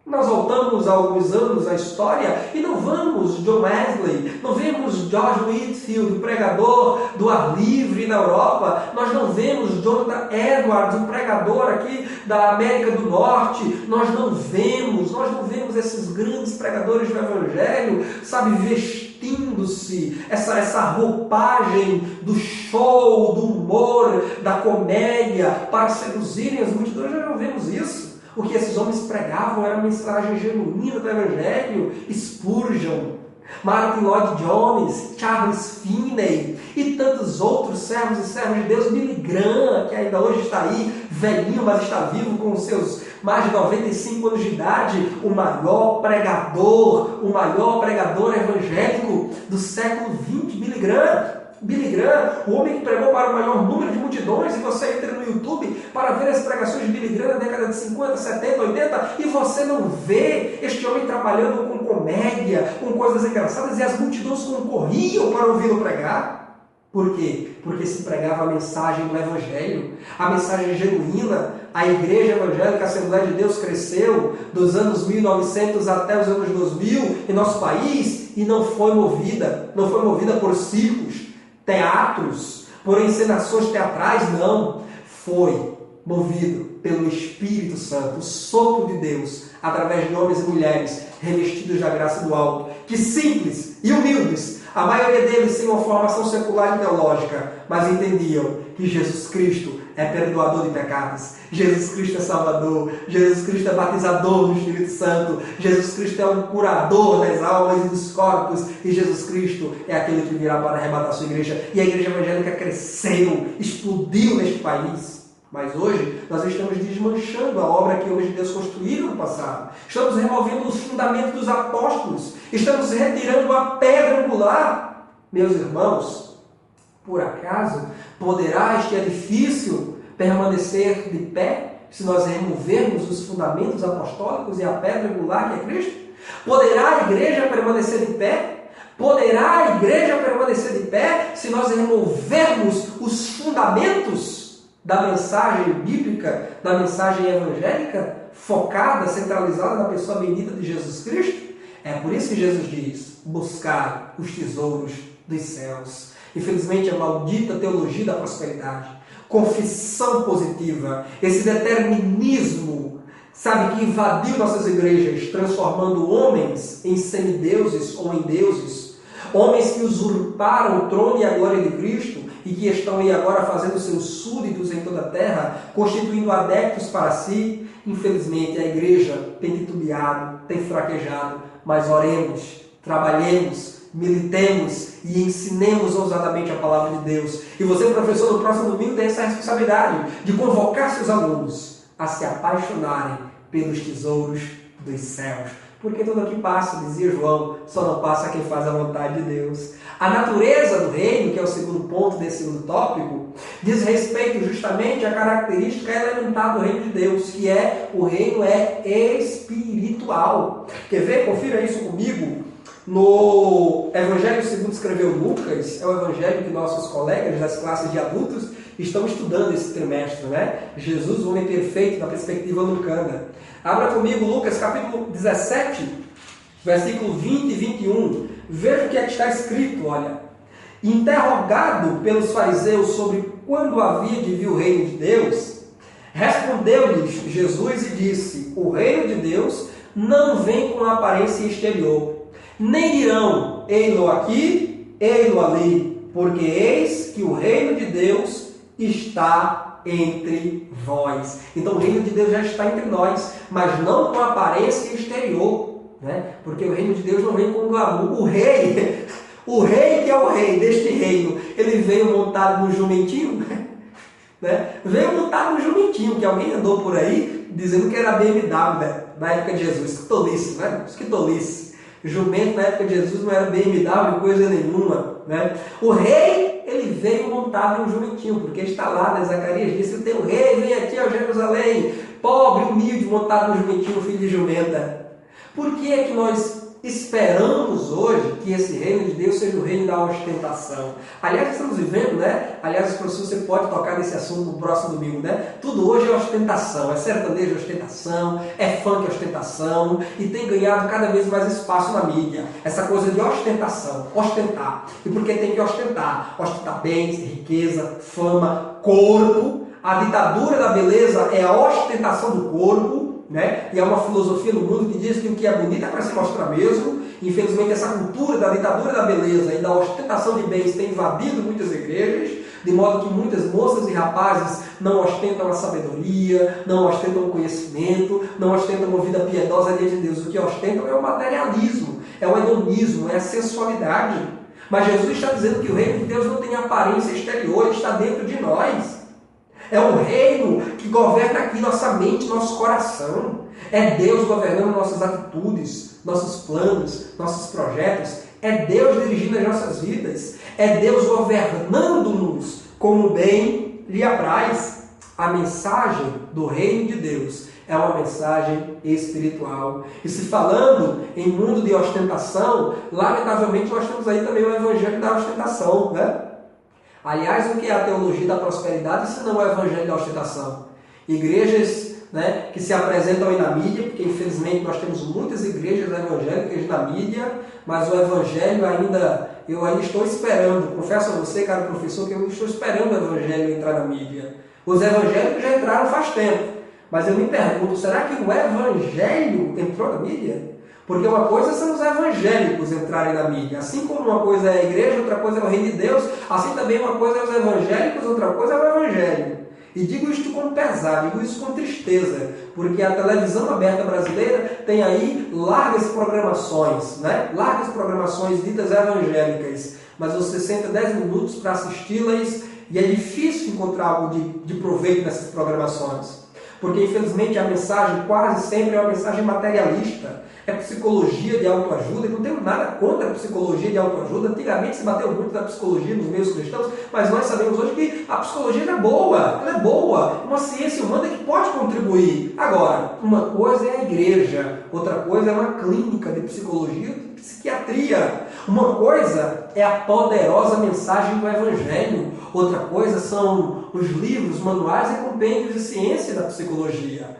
Nós voltamos há alguns anos à história e não vamos John Wesley, não vemos George Whitefield, o pregador do ar livre na Europa, nós não vemos Jonathan Edwards, um pregador aqui da América do Norte, nós não vemos esses grandes pregadores do Evangelho, sabe, vestindo-se, essa roupagem do show, do humor, da comédia, para seduzirem as multidões. Nós não vemos isso. O que esses homens pregavam era a mensagem genuína do Evangelho. Spurgeon, Martin Lloyd Jones, Charles Finney e tantos outros servos e servas de Deus. Billy Graham, que ainda hoje está aí, velhinho, mas está vivo com seus mais de 95 anos de idade, o maior pregador evangélico do século XX, Billy Graham. Billy Graham, o homem que pregou para o maior número de multidões, e você entra no YouTube para ver as pregações de Billy Graham na década de 50, 70, 80, e você não vê este homem trabalhando com comédia, com coisas engraçadas, e as multidões concorriam para ouvi-lo pregar. Por quê? Porque se pregava a mensagem do Evangelho, a mensagem genuína. A Igreja Evangélica Assembleia de Deus cresceu dos anos 1900 até os anos 2000 em nosso país e não foi movida por circos, teatros, por encenações teatrais, não. Foi movido pelo Espírito Santo, o sopro de Deus, através de homens e mulheres revestidos da graça do alto, que simples e humildes, a maioria deles sem uma formação secular e teológica, mas entendiam que Jesus Cristo é perdoador de pecados, Jesus Cristo é Salvador, Jesus Cristo é batizador do Espírito Santo, Jesus Cristo é um curador das almas e dos corpos, e Jesus Cristo é aquele que virá para arrebatar a sua igreja. E a igreja evangélica cresceu, explodiu neste país. Mas hoje nós estamos desmanchando a obra que homens de Deus construíram no passado. Estamos removendo os fundamentos dos apóstolos. Estamos retirando a pedra angular. Meus irmãos, por acaso poderá este edifício permanecer de pé se nós removermos os fundamentos apostólicos e a pedra angular que é Cristo? Poderá a igreja permanecer de pé? Poderá a igreja permanecer de pé se nós removermos os fundamentos da mensagem bíblica, da mensagem evangélica, focada, centralizada na pessoa bendita de Jesus Cristo? É por isso que Jesus diz, buscar os tesouros dos céus. Infelizmente, a maldita teologia da prosperidade, confissão positiva, esse determinismo, sabe, que invadiu nossas igrejas, transformando homens em semideuses ou em deuses, homens que usurparam o trono e a glória de Cristo, e que estão aí agora fazendo seus súditos em toda a terra, constituindo adeptos para si. Infelizmente, a igreja tem titubeado, tem fraquejado, mas oremos, trabalhemos, militemos e ensinemos ousadamente a palavra de Deus. E você, professor, no próximo domingo tem essa responsabilidade de convocar seus alunos a se apaixonarem pelos tesouros dos céus. Porque tudo aqui passa, dizia João, só não passa quem faz a vontade de Deus. A natureza do reino, que é o segundo ponto desse segundo tópico, diz respeito justamente à característica elementar do reino de Deus, que é o reino é espiritual. Quer ver? Confira isso comigo. No Evangelho segundo escreveu Lucas, é o evangelho que nossos colegas das classes de adultos Estamos estudando esse trimestre, né? Jesus, o homem perfeito, na perspectiva lucana. Abra comigo Lucas capítulo 17, versículo 20 e 21. Veja o que é que está escrito, olha. Interrogado pelos fariseus sobre quando havia de vir o reino de Deus, respondeu-lhes Jesus e disse: o reino de Deus não vem com aparência exterior, nem dirão, ei-lo aqui, ei-lo ali, porque eis que o reino de Deus está entre vós. Então o reino de Deus já está entre nós, mas não com aparência exterior, né? Porque o reino de Deus não vem com glamour. O rei que é o rei deste reino, ele veio montado no jumentinho, né? Veio montado no jumentinho, que alguém andou por aí dizendo que era BMW, né? Na época de Jesus. Que tolice, né? Que tolice. Jumento na época de Jesus não era BMW, coisa nenhuma, né? O rei, ele veio montado em um jumentinho, porque está lá, né? Zacarias disse: o teu rei vem aqui a Jerusalém, pobre, humilde, montado no jumentinho, filho de jumenta. Por que é que nós esperamos hoje que esse reino de Deus seja o reino da ostentação? Aliás, estamos vivendo, né? Aliás, professor, você pode tocar nesse assunto no próximo domingo, né? Tudo hoje é ostentação, é sertanejo ostentação, é funk ostentação, e tem ganhado cada vez mais espaço na mídia. Essa coisa de ostentação, ostentar. E por que tem que ostentar? Ostentar bens, riqueza, fama, corpo. A ditadura da beleza é a ostentação do corpo, né? E há uma filosofia no mundo que diz que o que é bonito é para se mostrar mesmo. Infelizmente, essa cultura da ditadura da beleza e da ostentação de bens tem invadido muitas igrejas, de modo que muitas moças e rapazes não ostentam a sabedoria, não ostentam o conhecimento, não ostentam uma vida piedosa diante de Deus. O que ostentam é o materialismo, é o hedonismo, é a sensualidade. Mas Jesus está dizendo que o reino de Deus não tem aparência exterior, ele está dentro de nós. É um reino que governa aqui nossa mente, nosso coração. É Deus governando nossas atitudes, nossos planos, nossos projetos. É Deus dirigindo as nossas vidas. É Deus governando-nos como bem lhe apraz. A mensagem do reino de Deus é uma mensagem espiritual. E se falando em mundo de ostentação, lamentavelmente nós temos aí também o evangelho da ostentação, né? Aliás, o que é a teologia da prosperidade se não é o evangelho da ostentação? Igrejas, né, que se apresentam aí na mídia, porque infelizmente nós temos muitas igrejas evangélicas na mídia, mas o evangelho eu ainda estou esperando, confesso a você, caro professor, que eu estou esperando o evangelho entrar na mídia. Os evangélicos já entraram faz tempo, mas eu me pergunto, será que o evangelho entrou na mídia? Porque uma coisa são os evangélicos entrarem na mídia. Assim como uma coisa é a igreja, outra coisa é o reino de Deus, assim também uma coisa é os evangélicos, outra coisa é o evangelho. E digo isto com pesar, digo isso com tristeza, porque a televisão aberta brasileira tem aí largas programações, né? Largas programações ditas evangélicas, mas você senta 10 minutos para assisti-las e é difícil encontrar algo de proveito nessas programações. Porque infelizmente a mensagem quase sempre é uma mensagem materialista. É psicologia de autoajuda, e não tenho nada contra a psicologia de autoajuda. Antigamente se bateu muito na psicologia nos meios cristãos, mas nós sabemos hoje que a psicologia ela é boa, uma ciência humana que pode contribuir. Agora, uma coisa é a igreja, outra coisa é uma clínica de psicologia, de psiquiatria. Uma coisa é a poderosa mensagem do evangelho, outra coisa são os livros, manuais e compêndios de ciência da psicologia.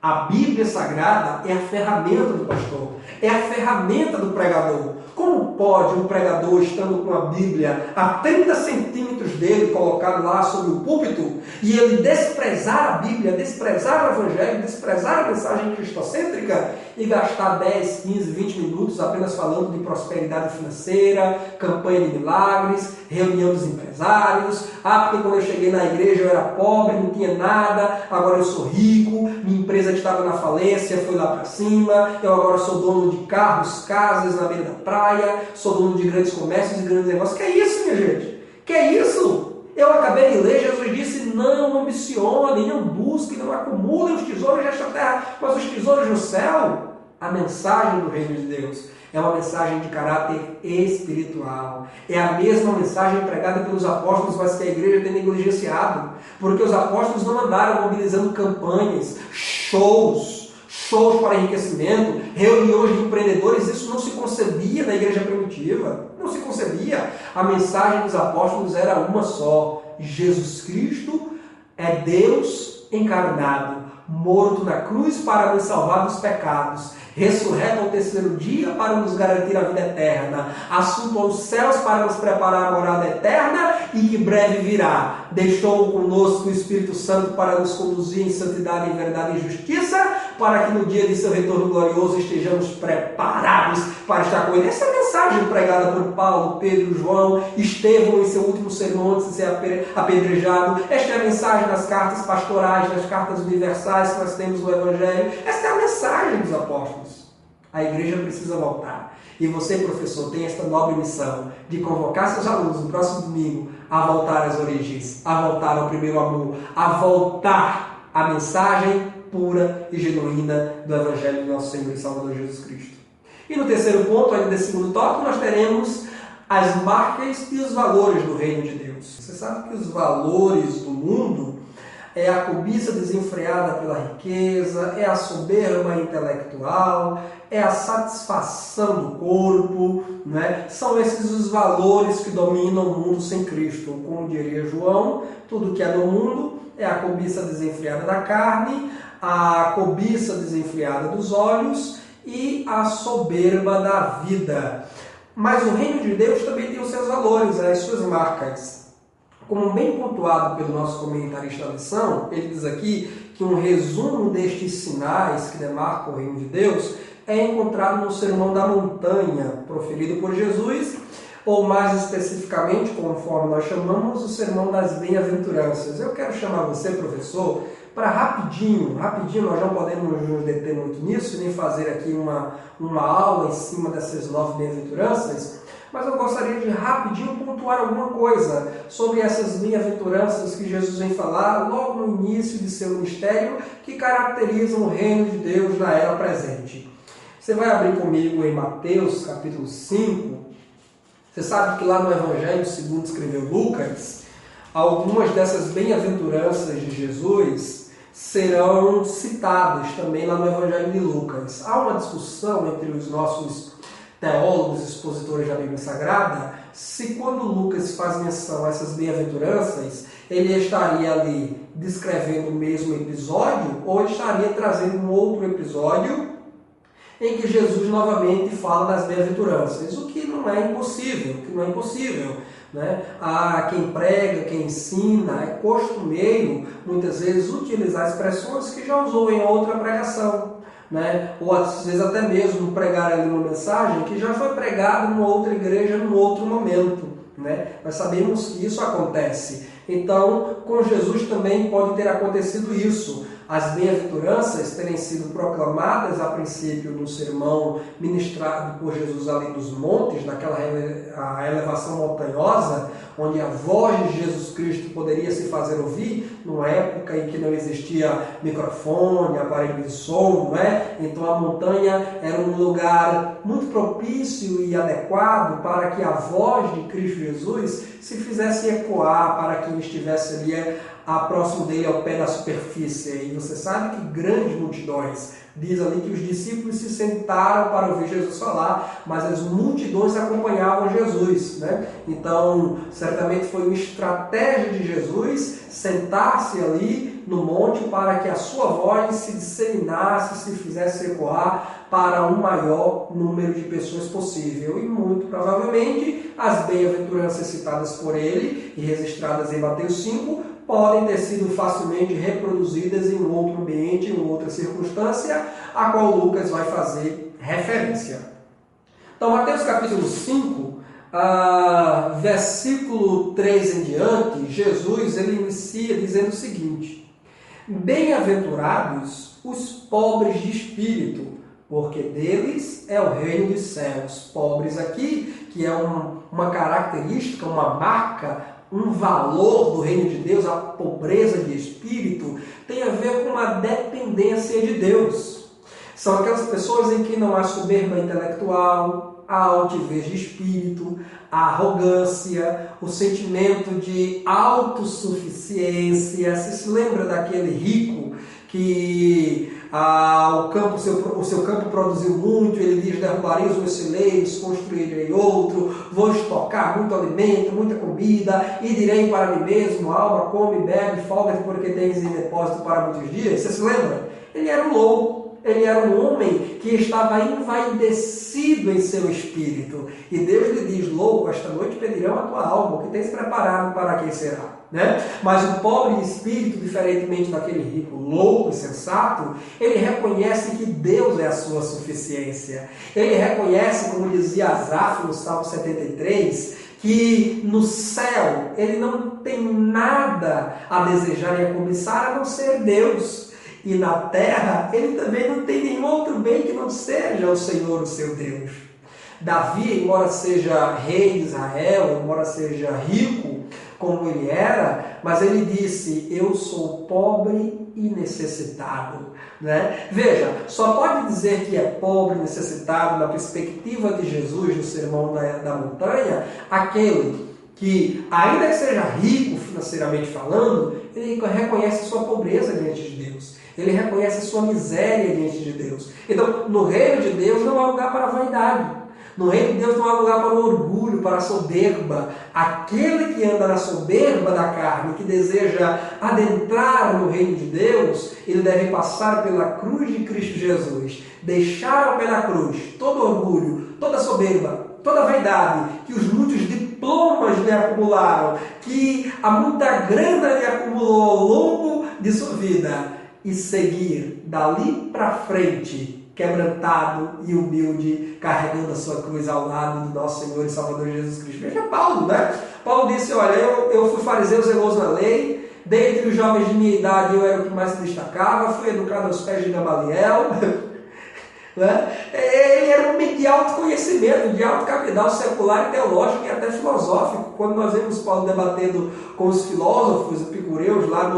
A Bíblia Sagrada é a ferramenta do pastor, é a ferramenta do pregador. Como pode um pregador, estando com a Bíblia a 30 centímetros dele, colocado lá sobre o púlpito, e ele desprezar a Bíblia, desprezar o Evangelho, desprezar a mensagem cristocêntrica e gastar 10, 15, 20 minutos apenas falando de prosperidade financeira, campanha de milagres, reunião dos empresários? Ah, porque quando eu cheguei na igreja eu era pobre, não tinha nada, agora eu sou rico, minha empresa estava na falência, foi lá para cima, eu agora sou dono de carros, casas na beira da praia, sou dono de grandes comércios e grandes negócios. Que é isso, minha gente? Que é isso? Eu acabei de ler, Jesus disse, não ambicionem, não busquem, não acumulem os tesouros desta terra, mas os tesouros no céu. A mensagem do reino de Deus é uma mensagem de caráter espiritual. É a mesma mensagem pregada pelos apóstolos, mas que a igreja tem negligenciado. Porque os apóstolos não andaram mobilizando campanhas, shows para enriquecimento, reuniões de empreendedores. Isso não se concebia na igreja primitiva. Não se concebia. A mensagem dos apóstolos era uma só. Jesus Cristo é Deus encarnado, morto na cruz para nos salvar dos pecados, ressurreto ao terceiro dia para nos garantir a vida eterna, assunto aos céus para nos preparar a morada eterna e que breve virá. Deixou conosco o Espírito Santo para nos conduzir em santidade, em verdade e justiça, para que no dia de seu retorno glorioso estejamos preparados para estar com ele. Essa é a mensagem pregada por Paulo, Pedro, João, Estevão em seu último sermão antes de ser apedrejado. Esta é a mensagem das cartas pastorais, das cartas universais que nós temos no Evangelho. Esta é a mensagem dos apóstolos. A igreja precisa voltar. E você, professor, tem esta nobre missão de convocar seus alunos no próximo domingo a voltar às origens, a voltar ao primeiro amor, a voltar à mensagem pura e genuína do Evangelho do nosso Senhor e Salvador Jesus Cristo. E no terceiro ponto, ainda desse segundo tópico, nós teremos as marcas e os valores do reino de Deus. Você sabe que os valores do mundo é a cobiça desenfreada pela riqueza, é a soberba intelectual, é a satisfação do corpo, né? São esses os valores que dominam o mundo sem Cristo. Como diria João, tudo que é do mundo é a cobiça desenfreada da carne, a cobiça desenfreada dos olhos e a soberba da vida. Mas o reino de Deus também tem os seus valores, as suas marcas. Como bem pontuado pelo nosso comentarista da lição, ele diz aqui que um resumo destes sinais que demarcam o reino de Deus é encontrado no Sermão da Montanha, proferido por Jesus, ou mais especificamente, conforme nós chamamos, o Sermão das Bem-aventuranças. Eu quero chamar você, professor, para rapidinho, nós não podemos nos deter muito nisso, nem fazer aqui uma aula em cima dessas 9 bem-aventuranças, mas eu gostaria de rapidinho pontuar alguma coisa sobre essas bem-aventuranças que Jesus vem falar logo no início de seu ministério, que caracterizam o reino de Deus na era presente. Você vai abrir comigo em Mateus capítulo 5. Você sabe que lá no Evangelho, segundo escreveu Lucas, algumas dessas bem-aventuranças de Jesus serão citadas também lá no Evangelho de Lucas. Há uma discussão entre os nossos teólogos, expositores da Bíblia Sagrada, se quando Lucas faz menção a essas bem-aventuranças, ele estaria ali descrevendo o mesmo episódio ou estaria trazendo um outro episódio em que Jesus novamente fala das bem-aventuranças, o que não é impossível, né? Quem prega, quem ensina, é costumeiro muitas vezes utilizar expressões que já usou em outra pregação, né? Ou às vezes até mesmo pregar ali uma mensagem que já foi pregada em uma outra igreja num outro momento, né? Nós sabemos que isso acontece. Então, com Jesus também pode ter acontecido isso. As bem-aventuranças terem sido proclamadas a princípio no sermão ministrado por Jesus ali dos montes, naquela elevação montanhosa, onde a voz de Jesus Cristo poderia se fazer ouvir, numa época em que não existia microfone, aparelho de som, não é? Então a montanha era um lugar muito propício e adequado para que a voz de Cristo Jesus se fizesse ecoar para quem estivesse ali próximo dele, ao pé da superfície. E você sabe que grandes multidões, diz ali que os discípulos se sentaram para ouvir Jesus falar, mas as multidões acompanhavam Jesus, né? Então, certamente foi uma estratégia de Jesus sentar-se ali no monte para que a sua voz se disseminasse, se fizesse ecoar para um maior número de pessoas possível. E muito provavelmente as bem-aventuranças citadas por ele e registradas em Mateus 5 podem ter sido facilmente reproduzidas em um outro ambiente, em outra circunstância, a qual Lucas vai fazer referência. Então, Mateus capítulo 5, versículo 3 em diante, Jesus ele inicia dizendo o seguinte: bem-aventurados os pobres de espírito, porque deles é o reino dos céus. Pobres aqui, que é uma característica, uma marca, um valor do reino de Deus, a pobreza de espírito, tem a ver com uma dependência de Deus. São aquelas pessoas em que não há soberba intelectual, a altivez de espírito, a arrogância, o sentimento de autossuficiência. Você se lembra daquele rico que o seu campo produziu muito, ele diz: derrubarei os meus celeiros, construirei outro, vou estocar muito alimento, muita comida, e direi para mim mesmo: alma, come, bebe, folga-te, porque tens em depósito para muitos dias. Você se lembra? Ele era um louco. Ele era um homem que estava envaidecido em seu espírito. E Deus lhe diz: louco, esta noite pedirão a tua alma, o que tens preparado para quem será? Né? Mas o pobre de espírito, diferentemente daquele rico, louco e sensato, ele reconhece que Deus é a sua suficiência. Ele reconhece, como dizia Asaf no Salmo 73, que no céu ele não tem nada a desejar e a cobiçar a não ser Deus. E na terra ele também não tem nenhum outro bem que não seja o Senhor, o seu Deus. Davi, embora seja rei de Israel, embora seja rico como ele era, mas ele disse: eu sou pobre e necessitado. Né? Veja, só pode dizer que é pobre e necessitado na perspectiva de Jesus no Sermão da Montanha aquele que, ainda que seja rico financeiramente falando, ele reconhece sua pobreza diante de Deus. Ele reconhece sua miséria diante de Deus. Então, no reino de Deus não há lugar para a vaidade. No reino de Deus não há lugar para o orgulho, para a soberba. Aquele que anda na soberba da carne, que deseja adentrar no reino de Deus, ele deve passar pela cruz de Cristo Jesus. Deixar ao pé da cruz todo orgulho, toda soberba, toda vaidade, que os muitos diplomas lhe acumularam, que a muita grana lhe acumulou ao longo de sua vida, e seguir dali para frente, quebrantado e humilde, carregando a sua cruz ao lado do nosso Senhor e Salvador Jesus Cristo. Veja Paulo, né? Paulo disse: olha, eu fui fariseu zeloso na lei, dentre os jovens de minha idade eu era o que mais se destacava, fui educado aos pés de Gamaliel. Né? Ele era um homem de autoconhecimento, de alto capital secular e teológico e até filosófico. Quando nós vemos Paulo debatendo com os filósofos epicureus lá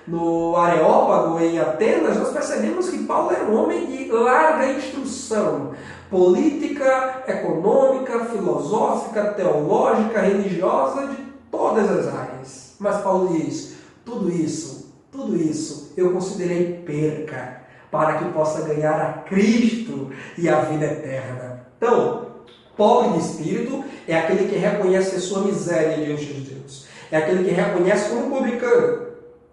no Areópago, em Atenas, nós percebemos que Paulo era um homem de larga instrução política, econômica, filosófica, teológica, religiosa, de todas as áreas. Mas Paulo diz: tudo isso eu considerei perca para que possa ganhar a Cristo e a vida eterna. Então, pobre de espírito é aquele que reconhece a sua miséria diante de Deus. É aquele que reconhece como publicano,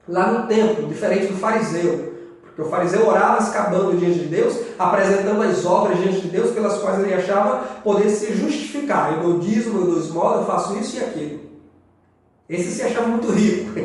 lá no templo, diferente do fariseu. Porque o fariseu orava escabando diante de Deus, apresentando as obras diante de Deus, pelas quais ele achava poder se justificar. Eu dou dízimo, eu dou esmola, eu faço isso e aquilo. Esse se achava muito rico.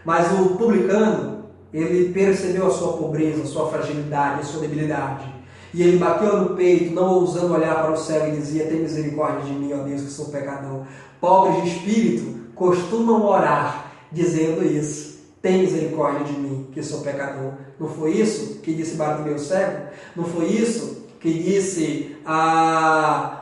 Mas o publicano, ele percebeu a sua pobreza, a sua fragilidade, a sua debilidade. E ele bateu no peito, não ousando olhar para o céu, e dizia: tem misericórdia de mim, ó Deus, que sou pecador. Pobres de espírito costumam orar dizendo isso: tem misericórdia de mim, que sou pecador. Não foi isso que disse Bartimeu cego? Não foi isso que disse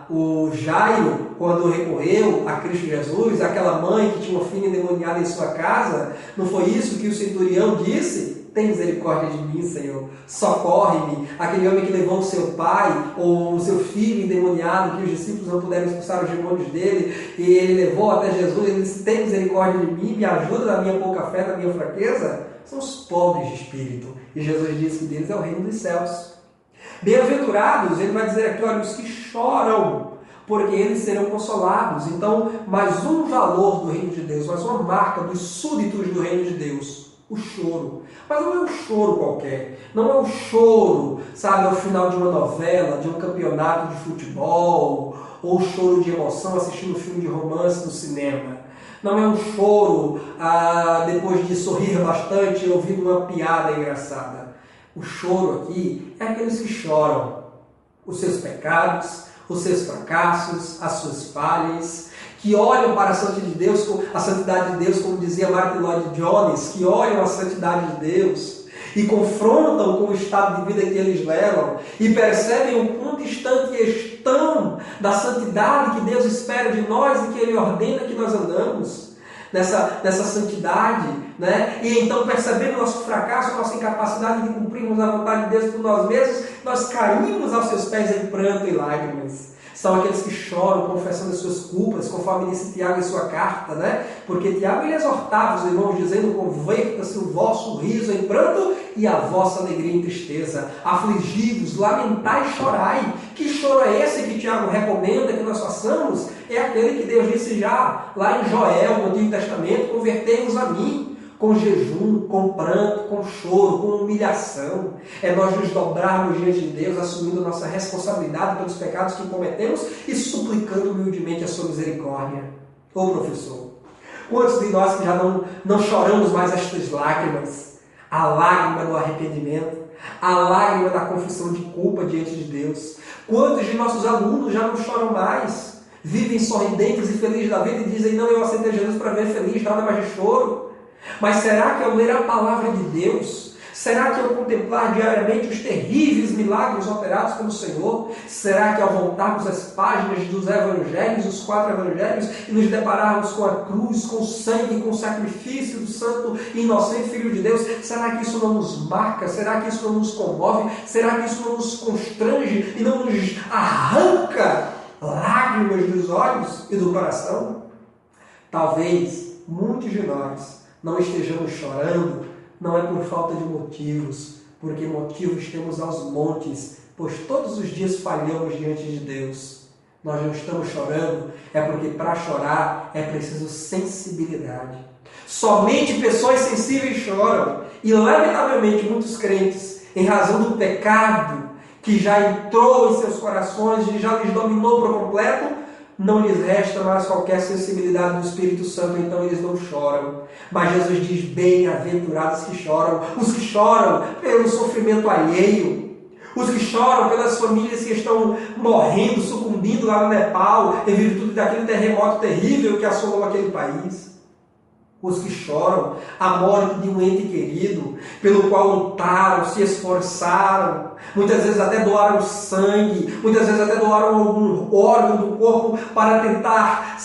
o Jairo, quando recorreu a Cristo Jesus, aquela mãe que tinha uma filha endemoniada em sua casa? Não foi isso que o centurião disse? Tem misericórdia de mim, Senhor, socorre-me. Aquele homem que levou o seu pai ou o seu filho endemoniado, que os discípulos não puderam expulsar os demônios dele, e ele levou até Jesus, ele disse: tem misericórdia de mim, me ajuda na minha pouca fé, na minha fraqueza. São os pobres de espírito, e Jesus disse que deles é o reino dos céus. Bem-aventurados, ele vai dizer aqui, olha, os que choram, porque eles serão consolados. Então, mais um valor do reino de Deus, mais uma marca dos súditos do reino de Deus: o choro. Mas não é um choro qualquer, não é um choro, sabe, ao final de uma novela, de um campeonato de futebol, ou choro de emoção assistindo um filme de romance no cinema. Não é um choro depois de sorrir bastante ouvindo uma piada engraçada. O choro aqui é aqueles que choram os seus pecados, os seus fracassos, as suas falhas, que olham para a santidade de Deus, como dizia Martin Lloyd Jones, que olham a santidade de Deus e confrontam com o estado de vida que eles levam e percebem o quão distante estão da santidade que Deus espera de nós e que Ele ordena que nós andamos nessa santidade, né? E então, percebendo nosso fracasso, nossa incapacidade de cumprirmos a vontade de Deus por nós mesmos, nós caímos aos seus pés em pranto e lágrimas. São aqueles que choram, confessando as suas culpas, conforme disse Tiago em sua carta, né? Porque Tiago ele exortava os irmãos, dizendo: converta-se o vosso riso em pranto e a vossa alegria em tristeza. Afligidos, lamentai e chorai. Que choro é esse que Tiago recomenda que nós façamos? É aquele que Deus disse já, lá em Joel, no Antigo Testamento, convertei-vos a mim. Com jejum, com pranto, com choro, com humilhação. É nós nos dobrarmos diante de Deus, assumindo nossa responsabilidade pelos pecados que cometemos e suplicando humildemente a sua misericórdia. Ô professor, quantos de nós que já não choramos mais estas lágrimas? A lágrima do arrependimento, a lágrima da confissão de culpa diante de Deus. Quantos de nossos alunos já não choram mais? Vivem sorridentes e felizes da vida e dizem, não, eu aceitei Jesus para ver feliz, nada mais de choro. Mas será que ao ler a palavra de Deus, será que ao contemplar diariamente os terríveis milagres operados pelo Senhor, será que ao voltarmos às páginas dos evangelhos, os 4 evangelhos, e nos depararmos com a cruz, com o sangue, com o sacrifício do santo e inocente Filho de Deus, será que isso não nos marca? Será que isso não nos comove? Será que isso não nos constrange e não nos arranca lágrimas dos olhos e do coração? Talvez muitos de nós não estejamos chorando, não é por falta de motivos, porque motivos temos aos montes, pois todos os dias falhamos diante de Deus. Nós não estamos chorando, é porque para chorar é preciso sensibilidade. Somente pessoas sensíveis choram, e lamentavelmente muitos crentes, em razão do pecado que já entrou em seus corações e já lhes dominou por completo, não lhes resta mais qualquer sensibilidade do Espírito Santo, então eles não choram. Mas Jesus diz, bem-aventurados que choram, os que choram pelo sofrimento alheio, os que choram pelas famílias que estão morrendo, sucumbindo lá no Nepal, em virtude daquele terremoto terrível que assolou aquele país. Os que choram a morte de um ente querido, pelo qual lutaram, se esforçaram, muitas vezes até doaram sangue, muitas vezes até doaram algum órgão do corpo para tentar,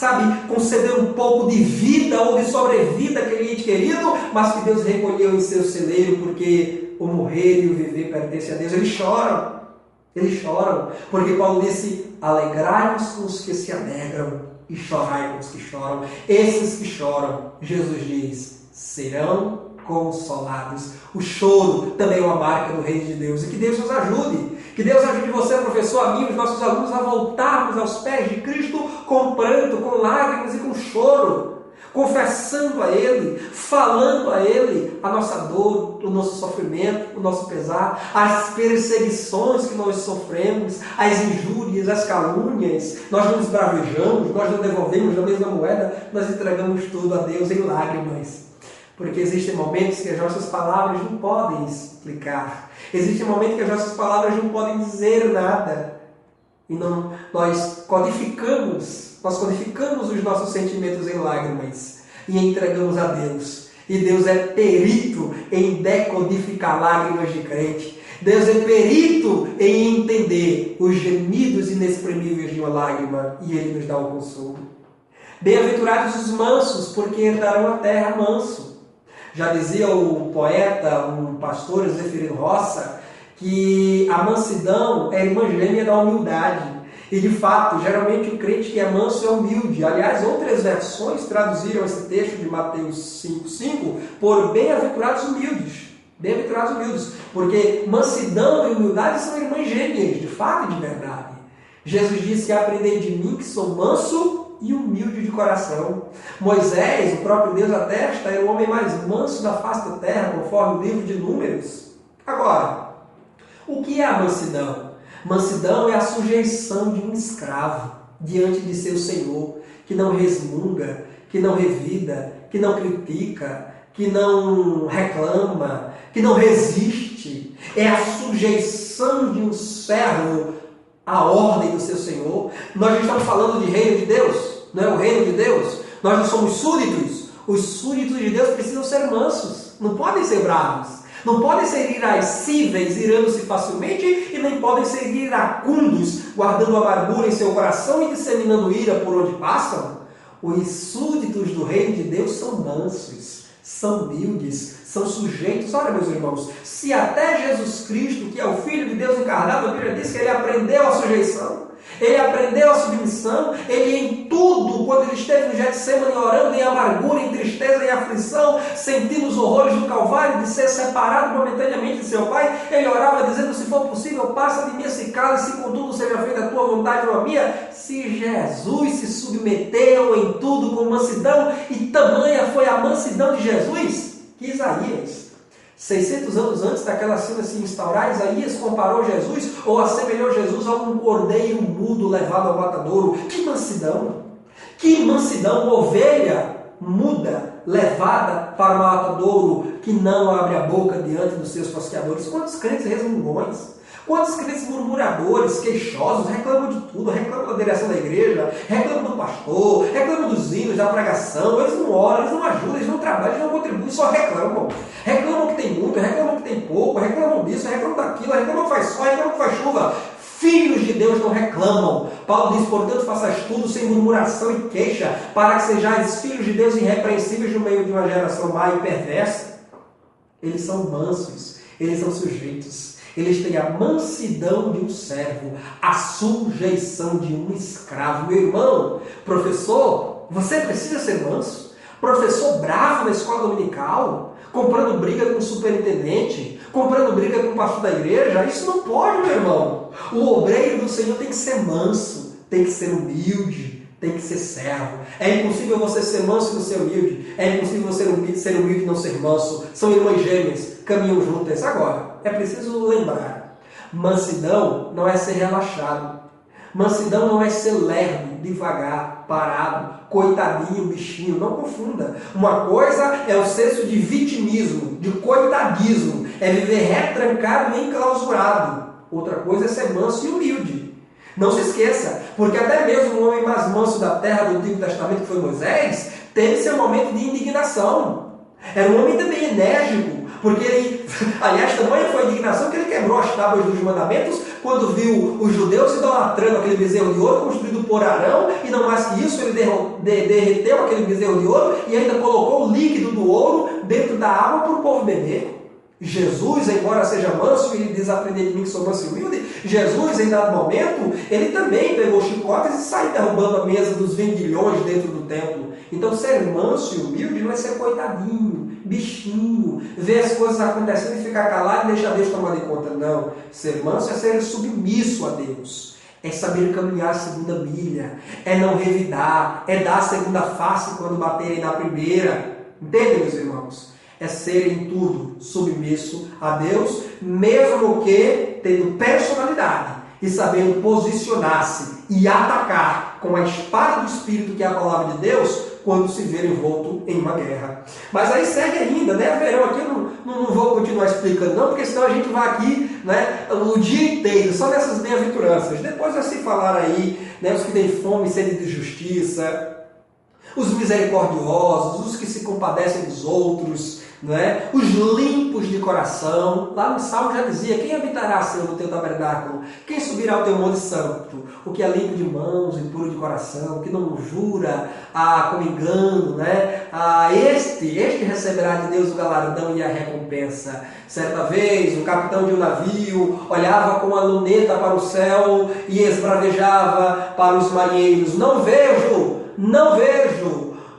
conceder um pouco de vida ou de sobrevida àquele ente querido, mas que Deus recolheu em seu celeiro, porque o morrer e o viver pertence a Deus. Eles choram, porque Paulo disse, alegrai-vos com os que se alegram, e chorai com os que choram. Esses que choram, Jesus diz, serão consolados. O choro também é uma marca do Reino de Deus. E que Deus nos ajude. Que Deus ajude você, professor, a mim, os nossos alunos, a voltarmos aos pés de Cristo com pranto, com lágrimas e com choro. Confessando a Ele, falando a Ele a nossa dor, o nosso sofrimento, o nosso pesar, as perseguições que nós sofremos, as injúrias, as calúnias. Nós não esbravejamos, nós não devolvemos da mesma moeda, nós entregamos tudo a Deus em lágrimas. Porque existem momentos que as nossas palavras não podem explicar. Existem momentos que as nossas palavras não podem dizer nada. E nós codificamos os nossos sentimentos em lágrimas e entregamos a Deus. E Deus é perito em decodificar lágrimas de crente. Deus é perito em entender os gemidos inexprimíveis de uma lágrima e Ele nos dá o consolo. Bem-aventurados os mansos, porque herdarão a terra manso. Já dizia o poeta, um pastor, Zefirino Roça, que a mansidão é a irmã gêmea da humildade. E de fato, geralmente o crente que é manso é humilde. Aliás, outras versões traduziram esse texto de Mateus 5,5 por bem-aventurados humildes. Bem-aventurados humildes. Porque mansidão e humildade são irmãs gêmeas, de fato e de verdade. Jesus disse, aprendei de mim que sou manso e humilde de coração. Moisés, o próprio Deus atesta, era o homem mais manso da face da terra, conforme o livro de Números. Agora, o que é a mansidão? Mansidão é a sujeição de um escravo diante de seu senhor, que não resmunga, que não revida, que não critica, que não reclama, que não resiste. É a sujeição de um servo à ordem do seu senhor. Nós não estamos falando de reino de Deus, não é o reino de Deus. Nós não somos súditos. Os súditos de Deus precisam ser mansos, não podem ser bravos. Não podem ser irascíveis, irando-se facilmente, e nem podem ser iracundos, guardando amargura em seu coração e disseminando ira por onde passam. Os súditos do reino de Deus são mansos, são humildes, são sujeitos. Olha, meus irmãos, se até Jesus Cristo, que é o Filho de Deus encarnado, a Bíblia diz que ele aprendeu a sujeição, ele aprendeu a submissão, ele em tudo, quando quando ele esteve no Getsemane orando em amargura, em tristeza, em aflição, sentindo os horrores do Calvário, de ser separado momentaneamente de seu Pai, ele orava dizendo: se for possível, passa de mim esse cálice, contudo seja feita a tua vontade, não a minha. Se Jesus se submeteu em tudo com mansidão, e tamanha foi a mansidão de Jesus, que Isaías, 600 anos antes daquela cena se instaurar, Isaías comparou Jesus, ou assemelhou Jesus a um cordeiro mudo levado ao matadouro. Que mansidão! Que mansidão! Ovelha muda, levada para o matadouro, que não abre a boca diante dos seus tosqueadores. Quantos crentes resmungões! Quantos crentes murmuradores, queixosos, reclamam de tudo, reclamam da direção da igreja, reclamam do pastor, reclamam dos hinos, da pregação. Eles não oram, eles não ajudam, eles não trabalham, eles não contribuem, só reclamam. Reclamam que tem muito, reclamam que tem pouco, reclamam disso, reclamam daquilo, reclamam que faz sol, reclamam que faz chuva. Filhos de Deus não reclamam. Paulo diz: portanto, façais tudo sem murmuração e queixa, para que sejais filhos de Deus irrepreensíveis no meio de uma geração má e perversa. Eles são mansos, eles são sujeitos. Eles têm a mansidão de um servo, a sujeição de um escravo. Meu irmão, professor, você precisa ser manso? Professor bravo na escola dominical, comprando briga com o superintendente, comprando briga com o pastor da igreja? Isso não pode, meu irmão. O obreiro do Senhor tem que ser manso, tem que ser humilde, tem que ser servo. É impossível você ser manso e não ser humilde. É impossível você ser humilde e não ser manso. São irmãs gêmeas, caminham juntas. Agora, é preciso lembrar: mansidão não é ser relaxado. Mansidão não é ser lerdo, devagar, parado, coitadinho, bichinho. Não confunda. Uma coisa é o senso de vitimismo, de coitadismo. É viver retrancado e enclausurado. Outra coisa é ser manso e humilde. Não se esqueça, porque até mesmo o homem mais manso da terra do Antigo Testamento, que foi Moisés, teve seu momento de indignação. Era um homem também enérgico, porque ele, aliás, tamanha foi a indignação que ele quebrou as tábuas dos mandamentos quando viu os judeus idolatrando aquele bezerro de ouro construído por Arão, e não mais que isso, ele derreteu aquele bezerro de ouro e ainda colocou o líquido do ouro dentro da água para o povo beber. Jesus, embora seja manso, e diz: aprender de mim que sou manso e humilde, Jesus, em dado momento, ele também pegou chicotes e saiu derrubando a mesa dos vendilhões dentro do templo. Então, ser manso e humilde não é ser coitadinho, bichinho, ver as coisas acontecendo e ficar calado e deixar Deus tomar de conta. Não. Ser manso é ser submisso a Deus. É saber caminhar a segunda milha. É não revidar. É dar a segunda face quando baterem na primeira. Entendem, meus irmãos? É ser em tudo submisso a Deus, mesmo que tendo personalidade e sabendo posicionar-se e atacar com a espada do Espírito, que é a palavra de Deus, quando se ver envolto em uma guerra. Mas aí segue ainda, né? Verão aqui, eu não vou continuar explicando não, porque senão a gente vai aqui, né, o dia inteiro, só nessas bem-aventuranças. Depois vai se falar aí, né, os que têm fome e sede de justiça, os misericordiosos, os que se compadecem dos outros, não é? Os limpos de coração. Lá no Salmo já dizia: quem habitará, Senhor, no teu tabernáculo? Quem subirá ao teu monte santo? O que é limpo de mãos e puro de coração, que não jura com engano, né? Este receberá de Deus o galardão e a recompensa. Certa vez, o capitão de um navio olhava com a luneta para o céu e esbravejava para os marinheiros: não vejo!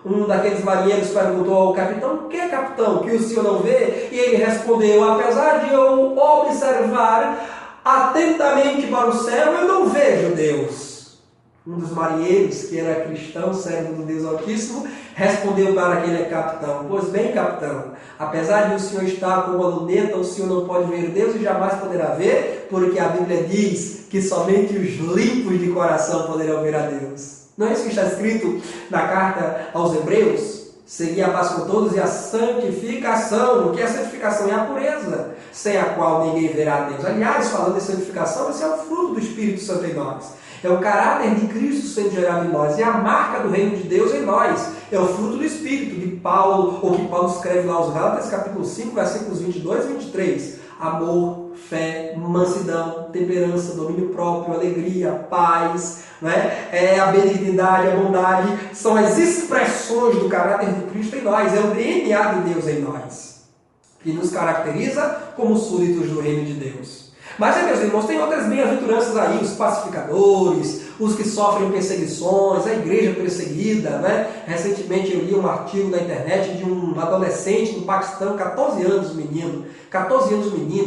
Um daqueles marinheiros perguntou ao capitão: o que é, capitão, que o senhor não vê? E ele respondeu: apesar de eu observar atentamente para o céu, eu não vejo Deus. Um dos marinheiros, que era cristão, servo do Deus Altíssimo, respondeu para aquele capitão: pois bem, capitão, apesar de o senhor estar com uma luneta, o senhor não pode ver Deus e jamais poderá ver, porque a Bíblia diz que somente os limpos de coração poderão ver a Deus. Não é isso que está escrito na carta aos Hebreus? Seguir a paz com todos e a santificação. O que é a santificação? É a pureza, sem a qual ninguém verá a Deus. Aliás, falando de santificação, esse é o fruto do Espírito Santo em nós. É o caráter de Cristo sendo gerado em nós. É a marca do reino de Deus em nós. É o fruto do Espírito de Paulo, ou que Paulo escreve lá aos Gálatas, capítulo 5, versículos 22 e 23. Amor, fé, mansidão, temperança, domínio próprio, alegria, paz, né? A benignidade, a bondade, são as expressões do caráter de Cristo em nós. É o DNA de Deus em nós, que nos caracteriza como súditos do reino de Deus. Mas, meus irmãos, tem outras bem-aventuranças aí: os pacificadores, os que sofrem perseguições, a igreja perseguida, né? Recentemente eu li um artigo na internet de um adolescente no Paquistão, 14 anos menino,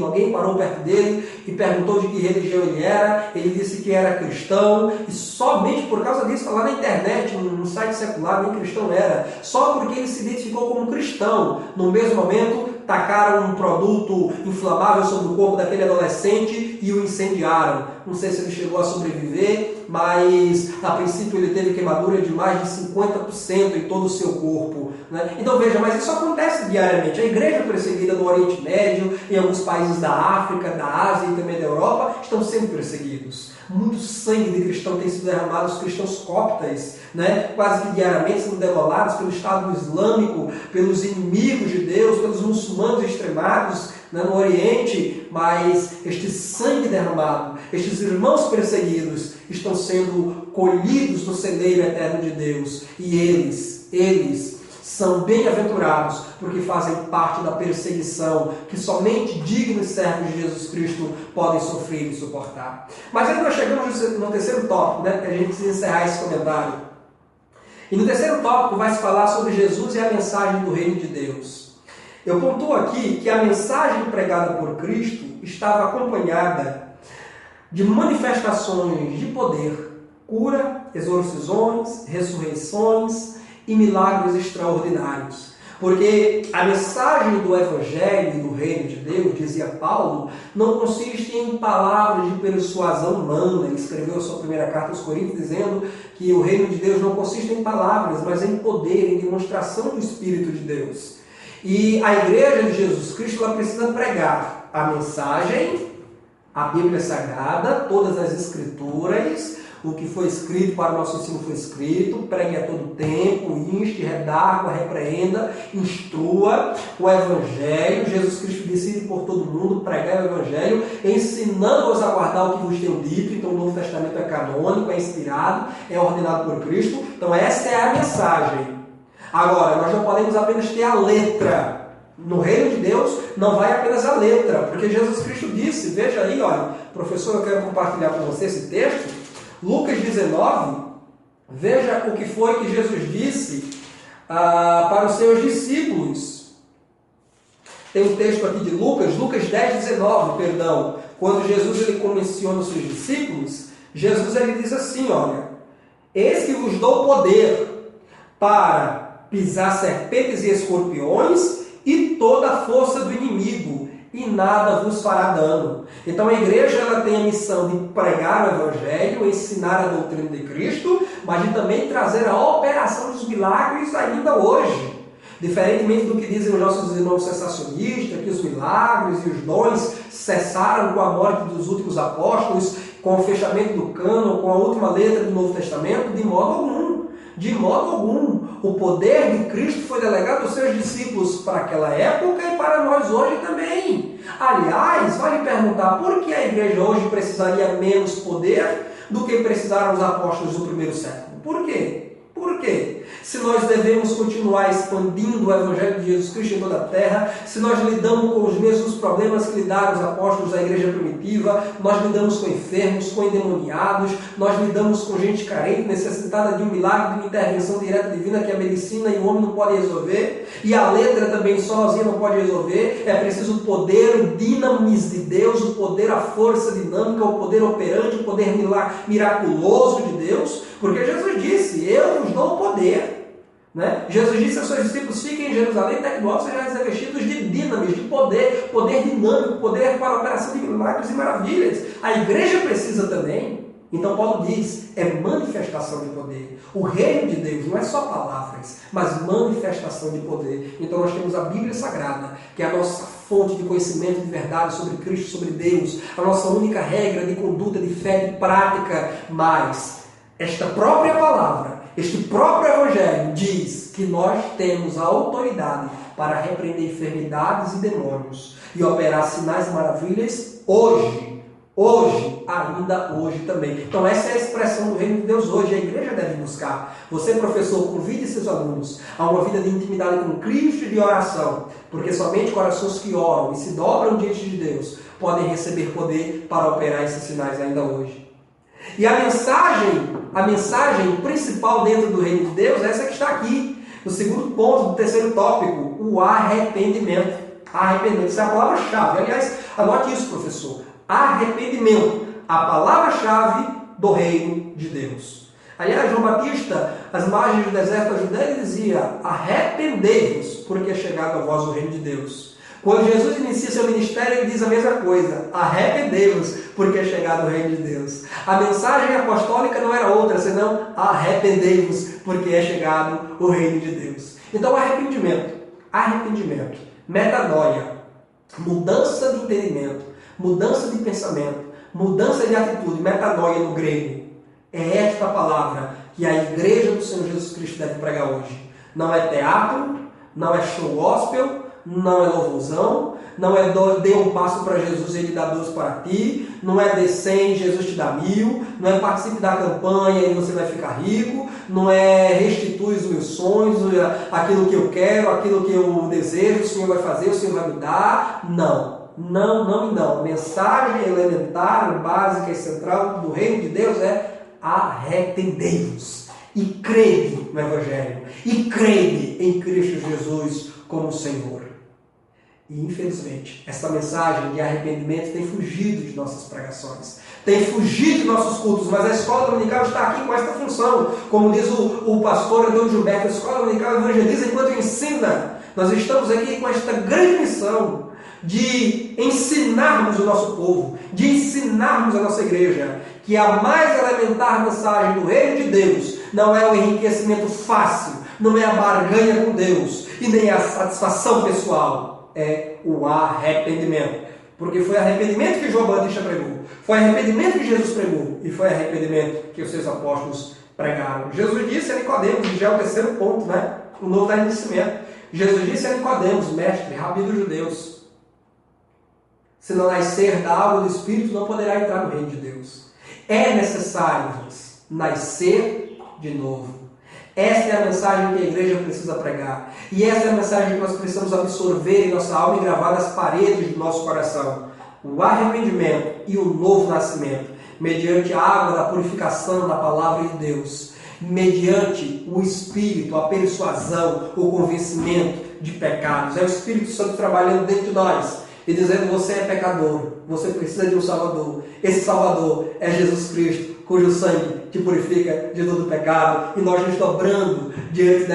alguém parou perto dele e perguntou de que religião ele era, ele disse que era cristão, e somente por causa disso, lá na internet, num site secular, nem cristão era, só porque ele se identificou como cristão. No mesmo momento, tacaram um produto inflamável sobre o corpo daquele adolescente e o incendiaram. Não sei se ele chegou a sobreviver, mas a princípio ele teve queimadura de mais de 50% em todo o seu corpo, né? Então veja, mas isso acontece diariamente. A igreja perseguida no Oriente Médio, em alguns países da África, da Ásia e também da Europa, estão sendo perseguidos. Muito sangue de cristão tem sido derramado, os cristãos coptas, né? Quase que diariamente sendo demolados pelo Estado Islâmico, pelos inimigos de Deus, pelos muçulmanos extremados, né, no Oriente. Mas este sangue derramado, estes irmãos perseguidos estão sendo colhidos no celeiro eterno de Deus, e eles são bem-aventurados porque fazem parte da perseguição que somente dignos servos de Jesus Cristo podem sofrer e suportar. Mas aí nós chegamos no terceiro tópico, né, que a gente precisa encerrar esse comentário. E no terceiro tópico vai se falar sobre Jesus e a mensagem do reino de Deus. Eu pontuo aqui que a mensagem pregada por Cristo estava acompanhada de manifestações de poder, cura, exorcisões, ressurreições e milagres extraordinários. Porque a mensagem do Evangelho e do Reino de Deus, dizia Paulo, não consiste em palavras de persuasão humana. Ele escreveu a sua primeira carta aos Coríntios dizendo que o Reino de Deus não consiste em palavras, mas em poder, em demonstração do Espírito de Deus. E a igreja de Jesus Cristo ela precisa pregar a mensagem, a Bíblia Sagrada, todas as Escrituras, o que foi escrito para o nosso ensino foi escrito, pregue a todo tempo, inste, redargue, repreenda, instrua o Evangelho. Jesus Cristo decide por todo mundo pregar o Evangelho, ensinando-os a guardar o que vos tenho dito. Então o Novo Testamento é canônico, é inspirado, é ordenado por Cristo. Então essa é a mensagem. Agora, nós não podemos apenas ter a letra. No reino de Deus não vai apenas a letra, porque Jesus Cristo disse, veja aí, olha, professor, eu quero compartilhar com você esse texto, Lucas 19, veja o que foi que Jesus disse para os seus discípulos. Tem um texto aqui de Lucas 10, 19, perdão, quando Jesus ele comenciona os seus discípulos, Jesus ele diz assim, olha, eis que vos dou poder para pisar serpentes e escorpiões e toda a força do inimigo, e nada vos fará dano. Então a igreja ela tem a missão de pregar o Evangelho, ensinar a doutrina de Cristo, mas de também trazer a operação dos milagres ainda hoje. Diferentemente do que dizem os nossos irmãos sensacionistas, que os milagres e os dons cessaram com a morte dos últimos apóstolos, com o fechamento do cânon, com a última letra do Novo Testamento, de modo algum. De modo algum. O poder de Cristo foi delegado aos seus discípulos para aquela época e para nós hoje também. Aliás, vale perguntar por que a igreja hoje precisaria menos poder do que precisaram os apóstolos do primeiro século. Por quê? Por quê? Se nós devemos continuar expandindo o Evangelho de Jesus Cristo em toda a terra, se nós lidamos com os mesmos problemas que lidaram os apóstolos da igreja primitiva, nós lidamos com enfermos, com endemoniados, nós lidamos com gente carente, necessitada de um milagre, de uma intervenção direta divina que a medicina e o homem não podem resolver, e a letra também sozinha não pode resolver. É preciso o poder, o dinamis de Deus, o poder, a força dinâmica, o poder operante, o poder miraculoso de Deus, porque Jesus disse, eu vos dou o poder. Né? Jesus disse aos seus discípulos, fiquem em Jerusalém, até que vós sejais revestidos de dinamis, de poder, poder dinâmico, poder para a operação de milagres e maravilhas. A igreja precisa também. Então Paulo diz, é manifestação de poder. O reino de Deus não é só palavras, mas manifestação de poder. Então nós temos a Bíblia Sagrada, que é a nossa fonte de conhecimento de verdade sobre Cristo, sobre Deus, a nossa única regra de conduta, de fé, de prática. Mas esta própria palavra, este próprio Evangelho diz que nós temos a autoridade para repreender enfermidades e demônios e operar sinais e maravilhas hoje, ainda hoje também. Então essa é a expressão do reino de Deus hoje, a igreja deve buscar. Você, professor, convide seus alunos a uma vida de intimidade com Cristo e de oração, porque somente corações que oram e se dobram diante de Deus podem receber poder para operar esses sinais ainda hoje. E a mensagem principal dentro do reino de Deus é essa que está aqui. No segundo ponto do terceiro tópico, o arrependimento. Arrependimento, essa é a palavra-chave. Aliás, anote isso, professor. Arrependimento, a palavra-chave do reino de Deus. Aliás, João Batista, às margens do deserto da Judéia, dizia: arrependei-vos, porque é chegado a vós o reino de Deus. Quando Jesus inicia seu ministério, ele diz a mesma coisa: arrependei-vos, porque é chegado o reino de Deus. A mensagem apostólica não era outra, senão arrependei-vos, porque é chegado o reino de Deus. Então, arrependimento, metanoia, mudança de entendimento, mudança de pensamento, mudança de atitude, metanoia no grego. É esta palavra que a igreja do Senhor Jesus Cristo deve pregar hoje. Não é teatro, não é show gospel, não é louvorzão, não é dê um passo para Jesus e ele dá 2 para ti, não é dê 100 Jesus te dá 1000, não é participe da campanha e você vai ficar rico, não é restitui os meus sonhos, aquilo que eu quero, aquilo que eu desejo, o Senhor vai fazer, o Senhor vai me dar. Não. A mensagem elementar, básica e central do reino de Deus é: arrependei-vos e crede no Evangelho, e crede em Cristo Jesus como Senhor. E infelizmente, essa mensagem de arrependimento tem fugido de nossas pregações, tem fugido de nossos cultos, mas a escola dominical está aqui com esta função. Como diz o pastor Antônio Gilberto, a escola dominical evangeliza enquanto ensina. Nós estamos aqui com esta grande missão de ensinarmos o nosso povo, de ensinarmos a nossa igreja, que a mais elementar mensagem do reino de Deus não é o enriquecimento fácil, não é a barganha com Deus e nem a satisfação pessoal, é o arrependimento. Porque foi arrependimento que João Batista pregou, foi arrependimento que Jesus pregou e foi arrependimento que os seus apóstolos pregaram. Jesus disse a Nicodemos, que já é o terceiro ponto, né? O novo nascimento. Jesus disse a Nicodemos, mestre, rabi dos judeus: se não nascer da água do Espírito, não poderá entrar no reino de Deus. É necessário, irmãos, nascer de novo. Esta é a mensagem que a igreja precisa pregar. E esta é a mensagem que nós precisamos absorver em nossa alma e gravar nas paredes do nosso coração. O arrependimento e o novo nascimento, mediante a água da purificação da palavra de Deus, mediante o Espírito, a persuasão, o convencimento de pecados. É o Espírito Santo trabalhando dentro de nós e dizendo: você é pecador, você precisa de um Salvador. Esse Salvador é Jesus Cristo, cujo sangue te purifica de todo pecado. E nós nos dobrando diante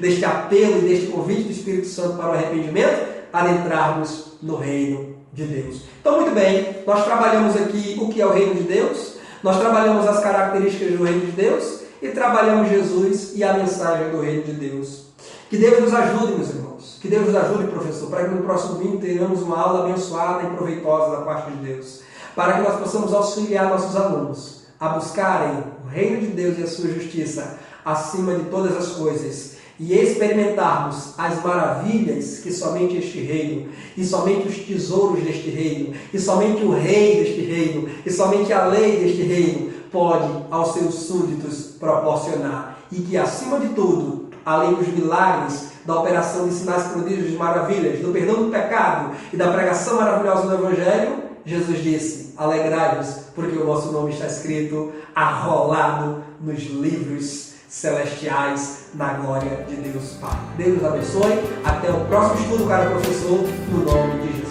deste apelo e deste convite do Espírito Santo para o arrependimento, adentrarmos no reino de Deus. Então, muito bem, nós trabalhamos aqui o que é o reino de Deus, nós trabalhamos as características do reino de Deus e trabalhamos Jesus e a mensagem do reino de Deus. Que Deus nos ajude, meus irmãos. Que Deus nos ajude, professor, para que no próximo domingo tenhamos uma aula abençoada e proveitosa da parte de Deus. Para que nós possamos auxiliar nossos alunos a buscarem o reino de Deus e a sua justiça acima de todas as coisas. E experimentarmos as maravilhas que somente este reino, e somente os tesouros deste reino, e somente o rei deste reino, e somente a lei deste reino pode aos seus súditos proporcionar. E que, acima de tudo, além dos milagres, da operação de sinais, prodígios e maravilhas, do perdão do pecado e da pregação maravilhosa do Evangelho, Jesus disse: alegrai-vos, porque o vosso nome está escrito, arrolado nos livros celestiais, na glória de Deus Pai. Deus abençoe. Até o próximo estudo, caro professor, no nome de Jesus.